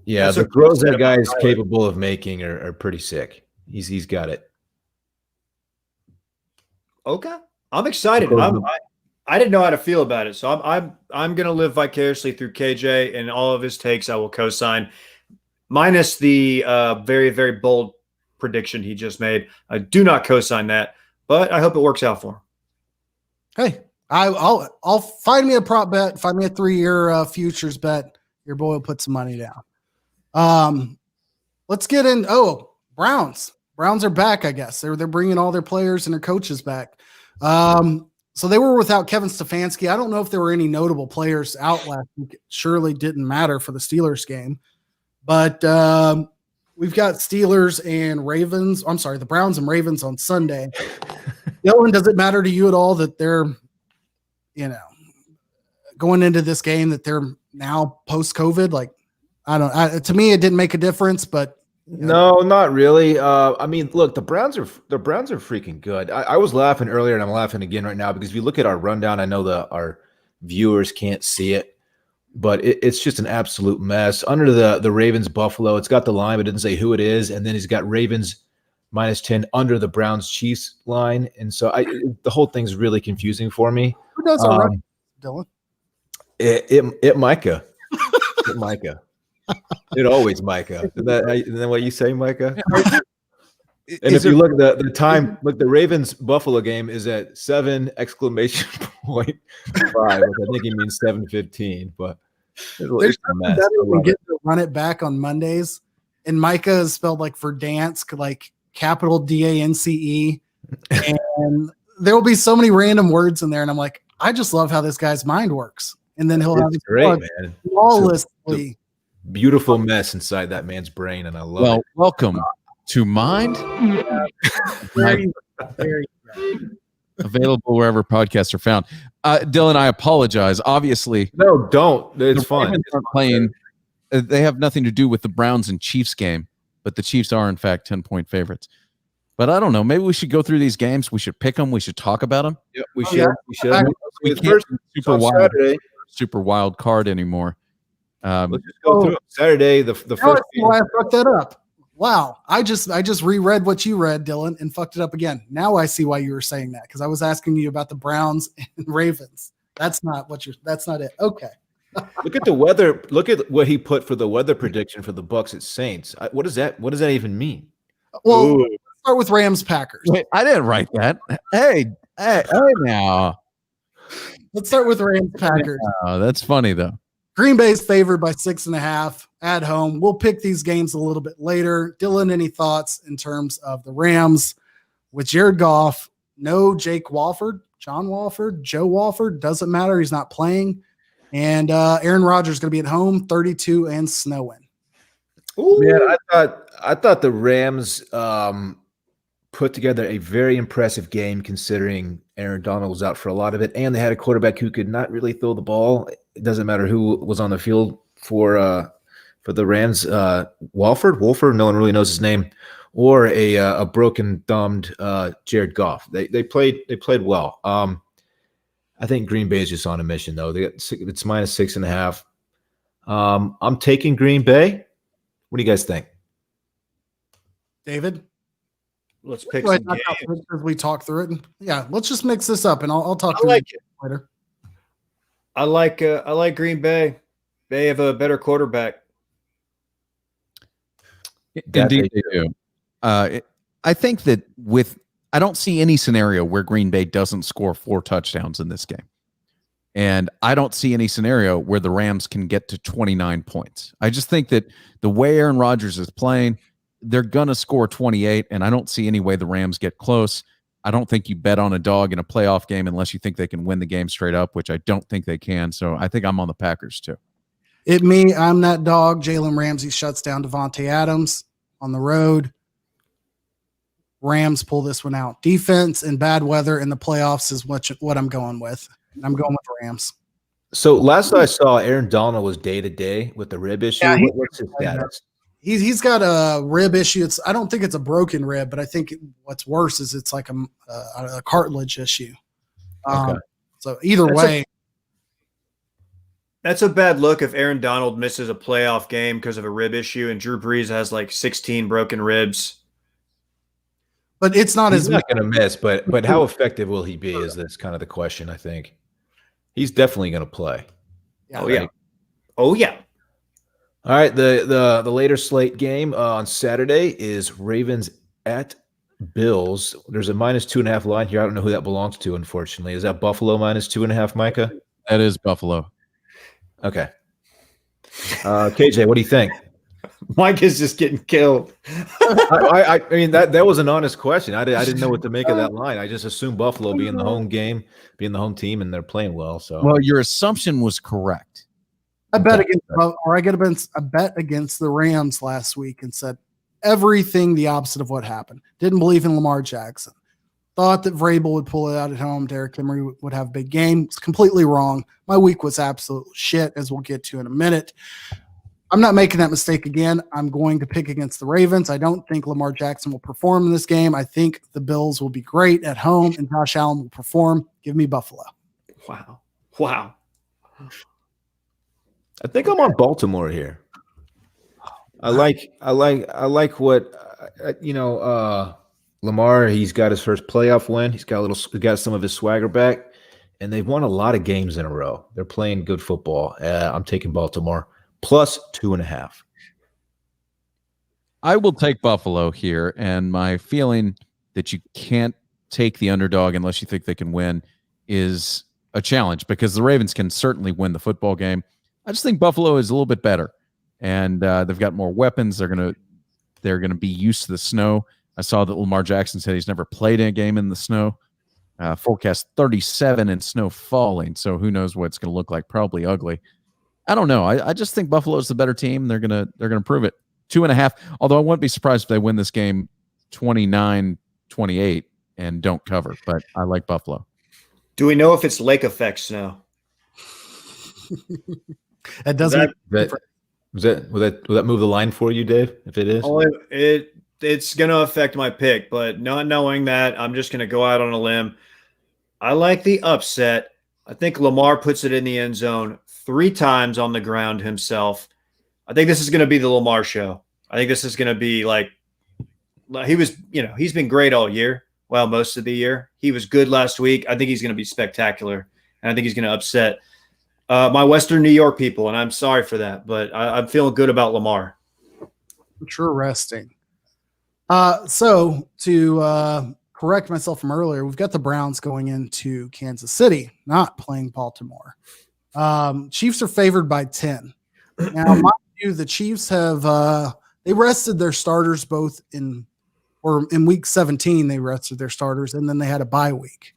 Speaker 3: Yeah, the throws that guy is capable of making are pretty sick. He's got it.
Speaker 2: Okay, I'm excited. I didn't know how to feel about it, so I'm gonna live vicariously through KJ and all of his takes. I will co-sign, minus the very, very bold prediction he just made. I do not co-sign that, but I hope it works out for him.
Speaker 4: Hey, I'll find me a prop bet, find me a 3-year futures bet. Your boy will put some money down. Let's get in. Oh, Browns. Browns are back, I guess. They're bringing all their players and their coaches back. So they were without Kevin Stefanski. I don't know if there were any notable players out last week. It surely didn't matter for the Steelers game. But we've got Steelers and Ravens. I'm sorry, the Browns and Ravens on Sunday. Dylan, does it matter to you at all that they're, going into this game that they're now post-COVID? Like, to me, it didn't make a difference, but
Speaker 3: no, not really. I mean, look, the Browns are freaking good. I was laughing earlier, and I'm laughing again right now because if you look at our rundown, I know our viewers can't see it, but it's just an absolute mess. Under the Ravens Buffalo, it's got the line, but it didn't say who it is, and then he's got Ravens -10 under the Browns Chiefs line, and so the whole thing's really confusing for me.
Speaker 4: Who does our rundown, Dylan?
Speaker 3: It Micah. It Micah. It always Micah. Isn't that what you say, Micah? And if you look at the time, look, the Ravens Buffalo game is at 7 exclamation point 5, which I think he means 7:15. But it's a mess.
Speaker 4: We get to run it back on Mondays, and Micah is spelled like for dance, like capital DANCE, and there will be so many random words in there, and I'm like, I just love how this guy's mind works, and then he'll have
Speaker 3: great, man.
Speaker 4: Flawlessly.
Speaker 3: Beautiful mess inside that man's brain, and I love it.
Speaker 5: Welcome to Mind.
Speaker 4: Very
Speaker 5: Available wherever podcasts are found. Dylan, I apologize. Obviously,
Speaker 3: no, don't. It's fine.
Speaker 5: Ravens aren't playing. They have nothing to do with the Browns and Chiefs game, but the Chiefs are in fact 10-point favorites. But I don't know. Maybe we should go through these games. We should pick them. We should talk about them.
Speaker 3: Yeah, we should. We should.
Speaker 5: We can't super wild card anymore.
Speaker 3: Let's just go through it. Saturday, the first game.
Speaker 4: Why I fucked that up. Wow. I just reread what you read, Dylan, and fucked it up again. Now I see why you were saying that, because I was asking you about the Browns and Ravens. That's not it. Okay.
Speaker 3: Look at the weather. Look at what he put for the weather prediction for the Bucks at Saints. What does that even mean?
Speaker 4: Well, let's start with Rams Packers.
Speaker 5: Wait, I didn't write that. Hey now.
Speaker 4: Let's start with Rams Packers.
Speaker 5: Oh, that's funny though.
Speaker 4: Green Bay's favored by 6.5 at home. We'll pick these games a little bit later. Dylan, any thoughts in terms of the Rams with Jared Goff? No Jake Walford, John Walford, Joe Walford, doesn't matter. He's not playing. And Aaron Rodgers is going to be at home, 32 and snowing.
Speaker 3: Ooh. Man, I thought the Rams put together a very impressive game considering Aaron Donald was out for a lot of it, and they had a quarterback who could not really throw the ball. It doesn't matter who was on the field for the Rams. Wolford, no one really knows his name, or a broken thumbed Jared Goff. They played well. I think Green Bay is just on a mission though. It's -6.5. I'm taking Green Bay. What do you guys think?
Speaker 4: David?
Speaker 2: Let's pick some games.
Speaker 4: As we talk through it. Yeah, let's just mix this up, and I'll talk through
Speaker 2: it
Speaker 4: later.
Speaker 2: I like Green Bay. They have a better quarterback.
Speaker 5: Indeed, they do. I think that I don't see any scenario where Green Bay doesn't score 4 touchdowns in this game. And I don't see any scenario where the Rams can get to 29 points. I just think that the way Aaron Rodgers is playing, they're going to score 28, and I don't see any way the Rams get close. I don't think you bet on a dog in a playoff game unless you think they can win the game straight up, which I don't think they can. So I think I'm on the Packers too.
Speaker 4: I'm that dog. Jalen Ramsey shuts down Devontae Adams on the road. Rams pull this one out. Defense and bad weather in the playoffs is what I'm going with. I'm going with Rams.
Speaker 3: So last I saw, Aaron Donald was day to day with the rib issue.
Speaker 4: Yeah,
Speaker 3: What's his status?
Speaker 4: He's got a rib issue. I don't think it's a broken rib, but I think what's worse is it's like a cartilage issue.
Speaker 3: Okay.
Speaker 4: So either way.
Speaker 2: That's a bad look if Aaron Donald misses a playoff game because of a rib issue and Drew Brees has like 16 broken ribs.
Speaker 4: But it's not
Speaker 3: He's
Speaker 4: as
Speaker 3: not going to miss, but how effective will he be is this kind of the question, I think. He's definitely going to play.
Speaker 4: Yeah,
Speaker 2: oh, yeah. Oh, yeah.
Speaker 3: All right, the later slate game on Saturday is Ravens at Bills. There's a -2.5 line here. I don't know who that belongs to, unfortunately. Is that Buffalo -2.5, Micah?
Speaker 5: That is Buffalo.
Speaker 3: Okay. KJ, what do you think?
Speaker 2: Mike is just getting killed.
Speaker 3: I mean, that was an honest question. I didn't know what to make of that line. I just assumed Buffalo being the home game, being the home team, and they're playing well. So,
Speaker 5: well, your assumption was correct.
Speaker 4: I bet against the Rams last week and said everything the opposite of what happened. Didn't believe in Lamar Jackson. Thought that Vrabel would pull it out at home. Derrick Henry would have a big game. It's completely wrong. My week was absolute shit, as we'll get to in a minute. I'm not making that mistake again. I'm going to pick against the Ravens. I don't think Lamar Jackson will perform in this game. I think the Bills will be great at home, and Josh Allen will perform. Give me Buffalo.
Speaker 2: Wow.
Speaker 3: I think I'm on Baltimore here. I like what Lamar. He's got his first playoff win. He's got some of his swagger back, and they've won a lot of games in a row. They're playing good football. I'm taking Baltimore +2.5.
Speaker 5: I will take Buffalo here, and my feeling that you can't take the underdog unless you think they can win is a challenge because the Ravens can certainly win the football game. I just think Buffalo is a little bit better, and they've got more weapons. They're gonna be used to the snow. I saw that Lamar Jackson said he's never played a game in the snow. Forecast 37 and snow falling, so who knows what it's going to look like? Probably ugly. I don't know. I just think Buffalo is the better team. They're gonna prove it. 2.5. Although I wouldn't be surprised if they win this game 29-28 and don't cover. But I like Buffalo.
Speaker 2: Do we know if it's lake effect snow?
Speaker 4: That doesn't.
Speaker 3: Will that move the line for you, Dave? If it is,
Speaker 2: It's going to affect my pick, but not knowing that, I'm just going to go out on a limb. I like the upset. I think Lamar puts it in the end zone 3 times on the ground himself. I think this is going to be the Lamar show. I think this is going to be like he's been great all year. Well, most of the year. He was good last week. I think he's going to be spectacular, and I think he's going to upset my Western New York people, and I'm sorry for that, but I'm feeling good about Lamar.
Speaker 4: True resting. So to correct myself from earlier, we've got the Browns going into Kansas City, not playing Baltimore. Chiefs are favored by 10. Now, mind you, the Chiefs have they rested their starters both in week 17. They rested their starters, and then they had a bye week.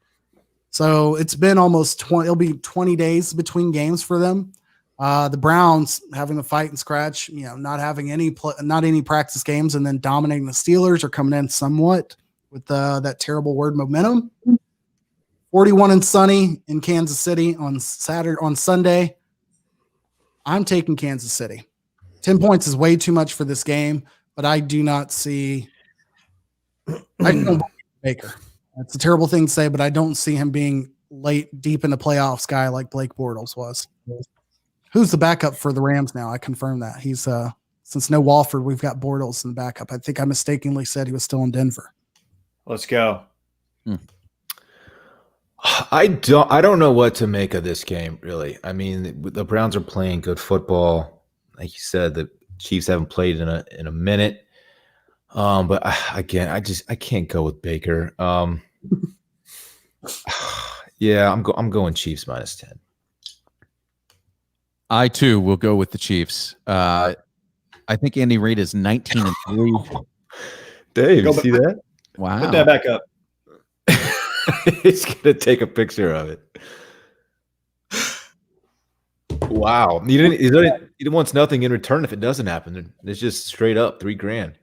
Speaker 4: So it's been almost 20. It'll be 20 days between games for them. The Browns having a fight and scratch, not having any practice games, and then dominating the Steelers, are coming in somewhat with that terrible word momentum. 41 and sunny in Kansas City on Sunday. I'm taking Kansas City. 10 points is way too much for this game, but I do not see. I don't believe Baker. That's a terrible thing to say, but I don't see him being deep in the playoffs guy like Blake Bortles was. Who's the backup for the Rams now? I confirm that. He's since no Walford, we've got Bortles in the backup. I think I mistakenly said he was still in Denver.
Speaker 2: Let's go.
Speaker 3: I don't know what to make of this game, really. I mean, the Browns are playing good football. Like you said, the Chiefs haven't played in a minute. But again, I can't go with Baker. Yeah, I'm going Chiefs -10.
Speaker 5: I too will go with the Chiefs. I think Andy Reid is 19-3.
Speaker 3: Dave,
Speaker 2: Go
Speaker 3: you see that?
Speaker 5: Wow.
Speaker 2: Put that back up.
Speaker 3: It's gonna take a picture of it. Wow, he wants nothing in return if it doesn't happen. It's just straight up $3,000.
Speaker 4: Are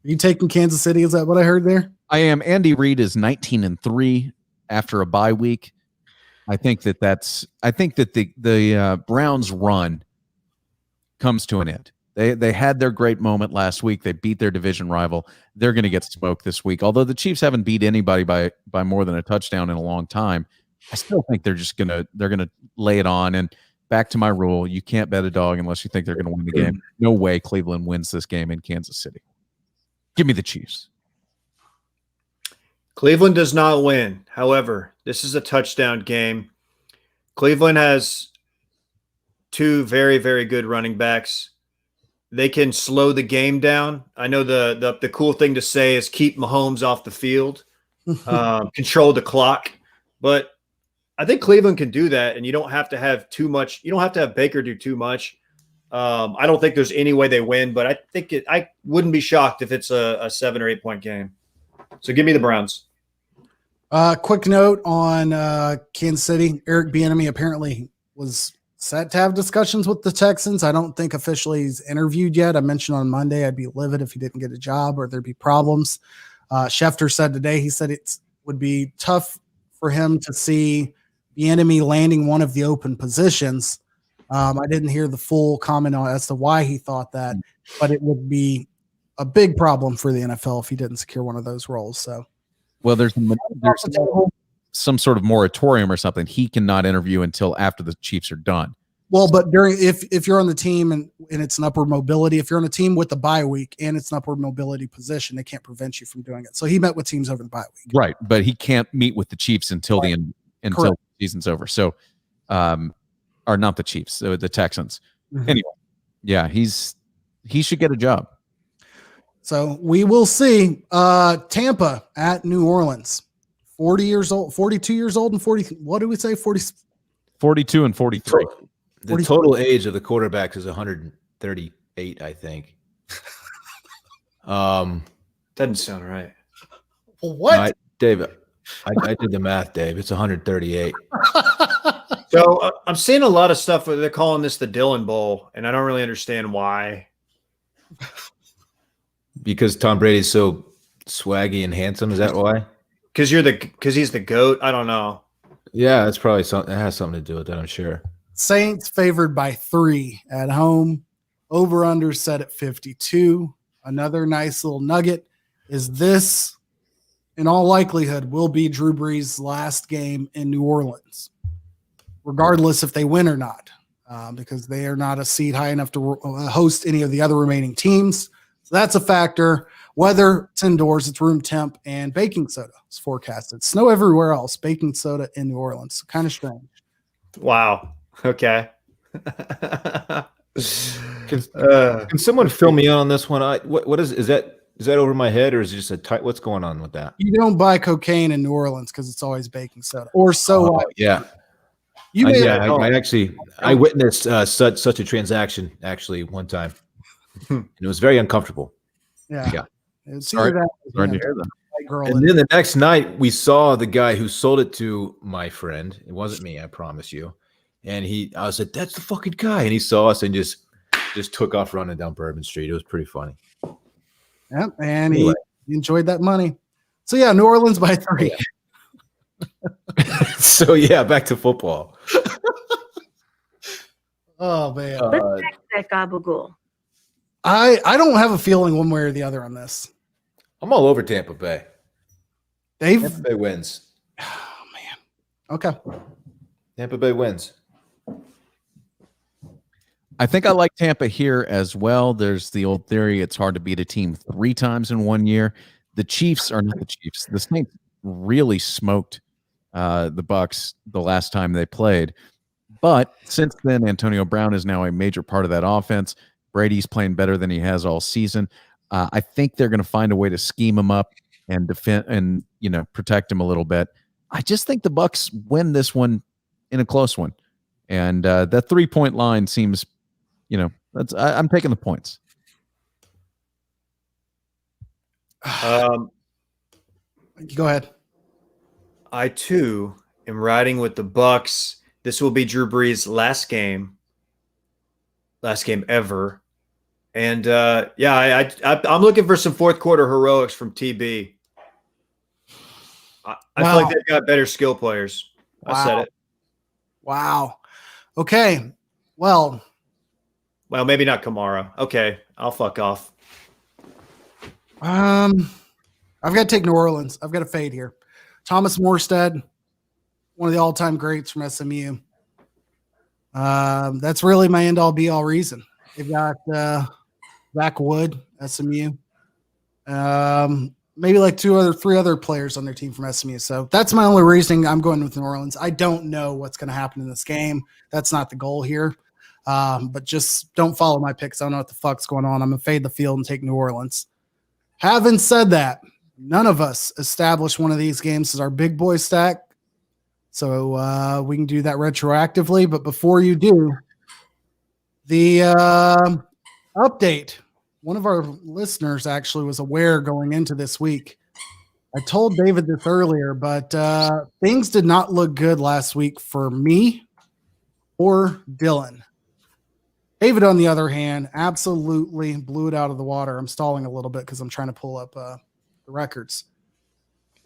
Speaker 4: you taking Kansas City? Is that what I heard there?
Speaker 5: I am. Andy Reid is 19-3 after a bye week. I think that the Browns run comes to an end. They had their great moment last week. They beat their division rival. They're going to get smoked this week. Although the Chiefs haven't beat anybody by more than a touchdown in a long time, I still think they're gonna lay it on. And back to my rule, you can't bet a dog unless you think they're going to win the game. No way Cleveland wins this game in Kansas City. Give me the Chiefs.
Speaker 2: Cleveland does not win. However, this is a touchdown game. Cleveland has two very, very good running backs. They can slow the game down. I know the cool thing to say is keep Mahomes off the field, control the clock. But I think Cleveland can do that, and you don't have to have too much. You don't have to have Baker do too much. I don't think there's any way they win, but I think I wouldn't be shocked if it's a 7 or 8 point game. So give me the Browns.
Speaker 4: Quick note on Kansas City. Eric Bieniemy apparently was set to have discussions with the Texans. I don't think officially he's interviewed yet. I mentioned on Monday I'd be livid if he didn't get a job or there'd be problems. Schefter said today, he said it would be tough for him to see Bieniemy landing one of the open positions. I didn't hear the full comment on as to why he thought that, but it would be a big problem for the NFL if he didn't secure one of those roles. So,
Speaker 5: well, there's some sort of moratorium or something. He cannot interview until after the Chiefs are done.
Speaker 4: Well, but if you're on the team and it's an upward mobility, if you're on a team with a bye week and it's an upward mobility position, they can't prevent you from doing it. So he met with teams over the bye week.
Speaker 5: Right, but he can't meet with the Chiefs until the season's over. So, or not the Chiefs, the Texans. Mm-hmm. Anyway, yeah, he should get a job.
Speaker 4: So we will see. Tampa at New Orleans. 40 years old, 42 years old, and 40. What do we say?
Speaker 5: 42 and 43.
Speaker 3: The total age of the quarterbacks is 138, I think.
Speaker 2: Doesn't sound right.
Speaker 4: What?
Speaker 3: Dave, I did the math, Dave. It's 138.
Speaker 2: So I'm seeing a lot of stuff where they're calling this the Dylan Bowl, and I don't really understand why.
Speaker 3: Because Tom Brady's so swaggy and handsome. Is that why? Because
Speaker 2: he's the GOAT. I don't know.
Speaker 3: Yeah, that's probably something. It has something to do with that, I'm sure.
Speaker 4: Saints favored by 3 at home. Over under set at 52. Another nice little nugget is this, in all likelihood, will be Drew Brees' last game in New Orleans, regardless if they win or not, because they are not a seed high enough to host any of the other remaining teams. So that's a factor. Weather, it's indoors, it's room temp, and baking soda is forecasted. Snow everywhere else, baking soda in New Orleans. Kind of strange.
Speaker 2: Wow. Okay.
Speaker 3: Can someone fill me in on this one? What is that? Is that over my head, or is it just a tight? What's going on with that?
Speaker 4: You don't buy cocaine in New Orleans because it's always baking soda. Or so.
Speaker 3: Yeah. I witnessed such a transaction actually one time. And it was very uncomfortable.
Speaker 4: Yeah.
Speaker 5: Sorry to hear that.
Speaker 3: And then the next night, we saw the guy who sold it to my friend. It wasn't me, I promise you. And I was like, "That's the fucking guy." And he saw us and just took off running down Bourbon Street. It was pretty funny.
Speaker 4: Yeah, and he enjoyed that money. So yeah, New Orleans by 3.
Speaker 3: So yeah, back to football.
Speaker 4: Oh man,
Speaker 7: Let's back to that gabagool.
Speaker 4: I don't have a feeling one way or the other on this.
Speaker 3: I'm all over Tampa Bay.
Speaker 4: Tampa
Speaker 3: Bay wins.
Speaker 4: Oh man. Okay.
Speaker 3: Tampa Bay wins.
Speaker 5: I think I like Tampa here as well. There's the old theory, it's hard to beat a team 3 times in 1 year. The Chiefs are not the Chiefs. The Saints really smoked the Bucs the last time they played. But since then, Antonio Brown is now a major part of that offense. Brady's playing better than he has all season. I think they're going to find a way to scheme him up and defend and protect him a little bit. I just think the Bucks win this one in a close one, and that 3-point line seems, I'm taking the points.
Speaker 4: Go ahead.
Speaker 2: I too am riding with the Bucks. This will be Drew Brees' last game ever, and I'm looking for some fourth quarter heroics from TB. I feel like they've got better skill players.
Speaker 4: Wow.
Speaker 2: I said it.
Speaker 4: Wow. Okay. Well,
Speaker 2: maybe not Kamara. Okay, I'll fuck off.
Speaker 4: I've got to take New Orleans. I've got to fade here. Thomas Morstead, one of the all-time greats from SMU. That's really my end-all be-all reason. They've got Zach Wood, SMU. Maybe like three other players on their team from SMU. So that's my only reasoning. I'm going with New Orleans. I don't know what's going to happen in this game. That's not the goal here. But just don't follow my picks. I don't know what the fuck's going on. I'm going to fade the field and take New Orleans. Having said that, none of us established one of these games as our big boy stack. So we can do that retroactively. But before you do, the update. One of our listeners actually was aware going into this week. I told David this earlier, but things did not look good last week for me or Dylan. David, on the other hand, absolutely blew it out of the water. I'm stalling a little bit because I'm trying to pull up the records.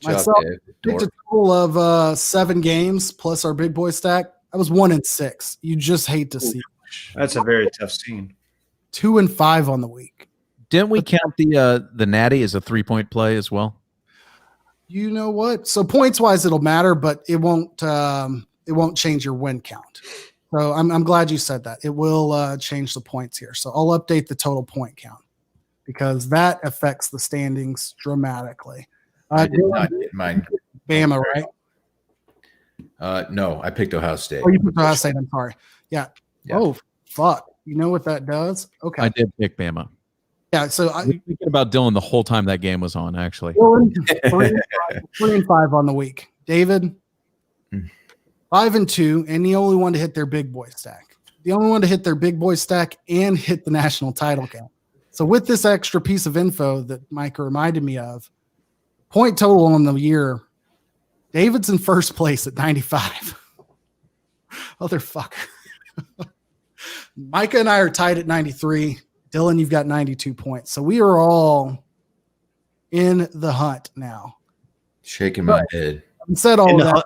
Speaker 4: Myself, picked a total of 7 games plus our big boy stack. I was 1-6. You just hate to see.
Speaker 2: That's a very tough scene.
Speaker 4: 2-5 on the week.
Speaker 5: Didn't we count the natty as a 3-point play as well?
Speaker 4: You know what? So points wise, it'll matter, but it won't change your win count. So I'm glad you said that. It will change the points here. So I'll update the total point count because that affects the standings dramatically.
Speaker 3: I did not get mine.
Speaker 4: Bama, right?
Speaker 3: No, I picked Ohio State.
Speaker 4: Oh, you picked Ohio State. I'm sorry. Yeah. Oh, fuck. You know what that does? Okay.
Speaker 5: I did pick Bama.
Speaker 4: Yeah. So
Speaker 5: I was thinking about Dylan the whole time that game was on, actually.
Speaker 4: Dylan, 3-5 on the week. David, 5-2, and the only one to hit their big boy stack. The only one to hit their big boy stack and hit the national title count. So with this extra piece of info that Micah reminded me of, point total on the year, David's in first place at 95. Motherfucker. Micah and I are tied at 93. Dylan, you've got 92 points. So we are all in the hunt now.
Speaker 3: Shaking my head.
Speaker 4: Having said all that,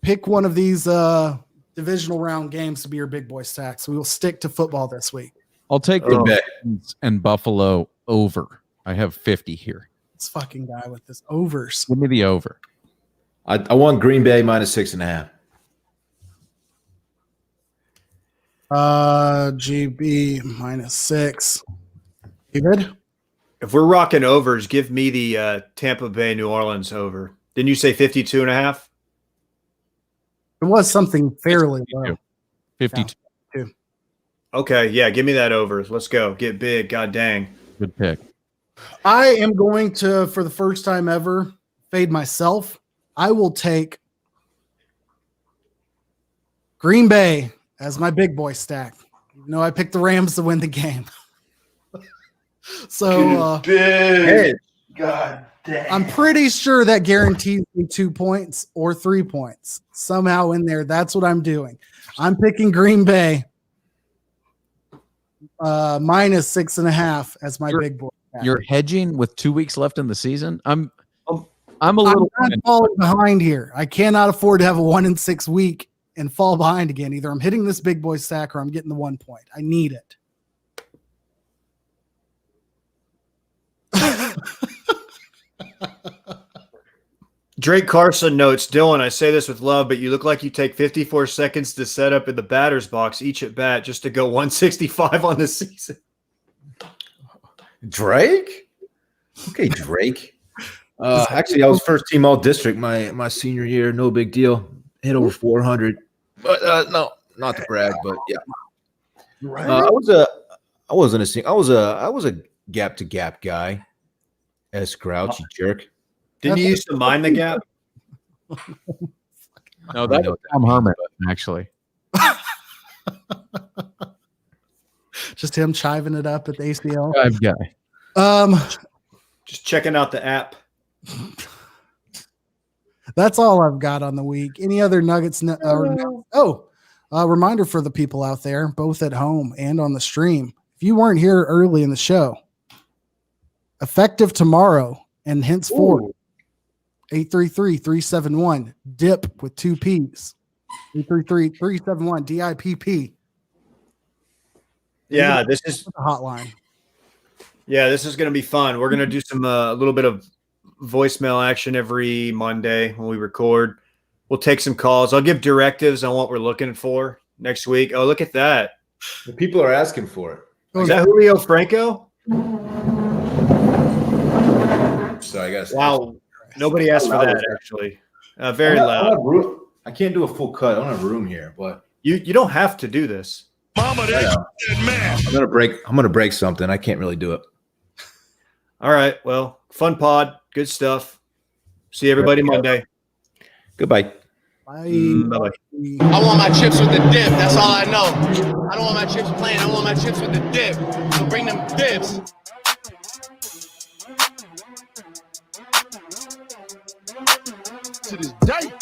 Speaker 4: pick one of these divisional round games to be your big boy stack. So we will stick to football this week.
Speaker 5: I'll take the Texans and Buffalo over. I have 50 here.
Speaker 4: This fucking guy with this overs.
Speaker 5: Give me the over.
Speaker 3: I want Green Bay -6.5.
Speaker 4: GB -6. David?
Speaker 2: If we're rocking overs, give me the Tampa Bay New Orleans over. Didn't you say 52.5?
Speaker 4: It was something fairly low.
Speaker 5: 52.
Speaker 4: Yeah.
Speaker 2: Okay, yeah, give me that over. Let's go. Get big. God dang.
Speaker 5: Good pick.
Speaker 4: I am going to, for the first time ever, fade myself. I will take Green Bay as my big boy stack. You know, I picked the Rams to win the game. So
Speaker 6: God damn.
Speaker 4: I'm pretty sure that guarantees me 2 points or 3 points somehow in there. That's what I'm doing. I'm picking Green Bay -6.5 as my big boy stack.
Speaker 5: You're hedging with 2 weeks left in the season. I'm a little
Speaker 4: I'm not falling behind here. I cannot afford to have a 1-6 week and fall behind again. Either I'm hitting this big boy stack or I'm getting the 1 point. I need it.
Speaker 2: Drake Carson notes, Dylan, I say this with love, but you look like you take 54 seconds to set up in the batter's box each at bat just to go 165 on the season.
Speaker 3: Drake? Okay, Drake. Actually, I was first team all district my senior year. No big deal. Hit over 400. But no, not to brag, but yeah.
Speaker 4: Right.
Speaker 3: I was a gap to gap guy. S Grouch, you jerk.
Speaker 2: Didn't you used to mind the gap?
Speaker 5: No, that's Tom Herman, actually.
Speaker 4: Just him chiving it up at the ACL.
Speaker 5: Five guy.
Speaker 2: Just checking out the app.
Speaker 4: That's all I've got on the week. Any other nuggets? Reminder for the people out there, both at home and on the stream. If you weren't here early in the show, effective tomorrow and henceforth, 833-371 DIP with 2 P's. 833-371 DIPP.
Speaker 2: Yeah, this is
Speaker 4: the hotline.
Speaker 2: Yeah, this is going to be fun. We're going to do some a little bit of voicemail action every Monday when we record. We'll take some calls. I'll give directives on what we're looking for next week. Oh, look at that.
Speaker 3: The people are asking for it.
Speaker 2: Is that Julio Franco?
Speaker 3: Sorry, guys.
Speaker 2: Wow. Nobody asked for that, actually. Very loud.
Speaker 3: I can't do a full cut. I don't have room here, but
Speaker 2: you don't have to do this.
Speaker 3: I'm gonna break something. I can't really do it.
Speaker 2: All right. Well, fun pod. Good stuff. See everybody Monday.
Speaker 3: Goodbye.
Speaker 4: Bye.
Speaker 2: Bye-bye.
Speaker 8: I want my chips with the dip. That's all I know. I don't want my chips plain. I want my chips with the dip. So bring them dips. To this day.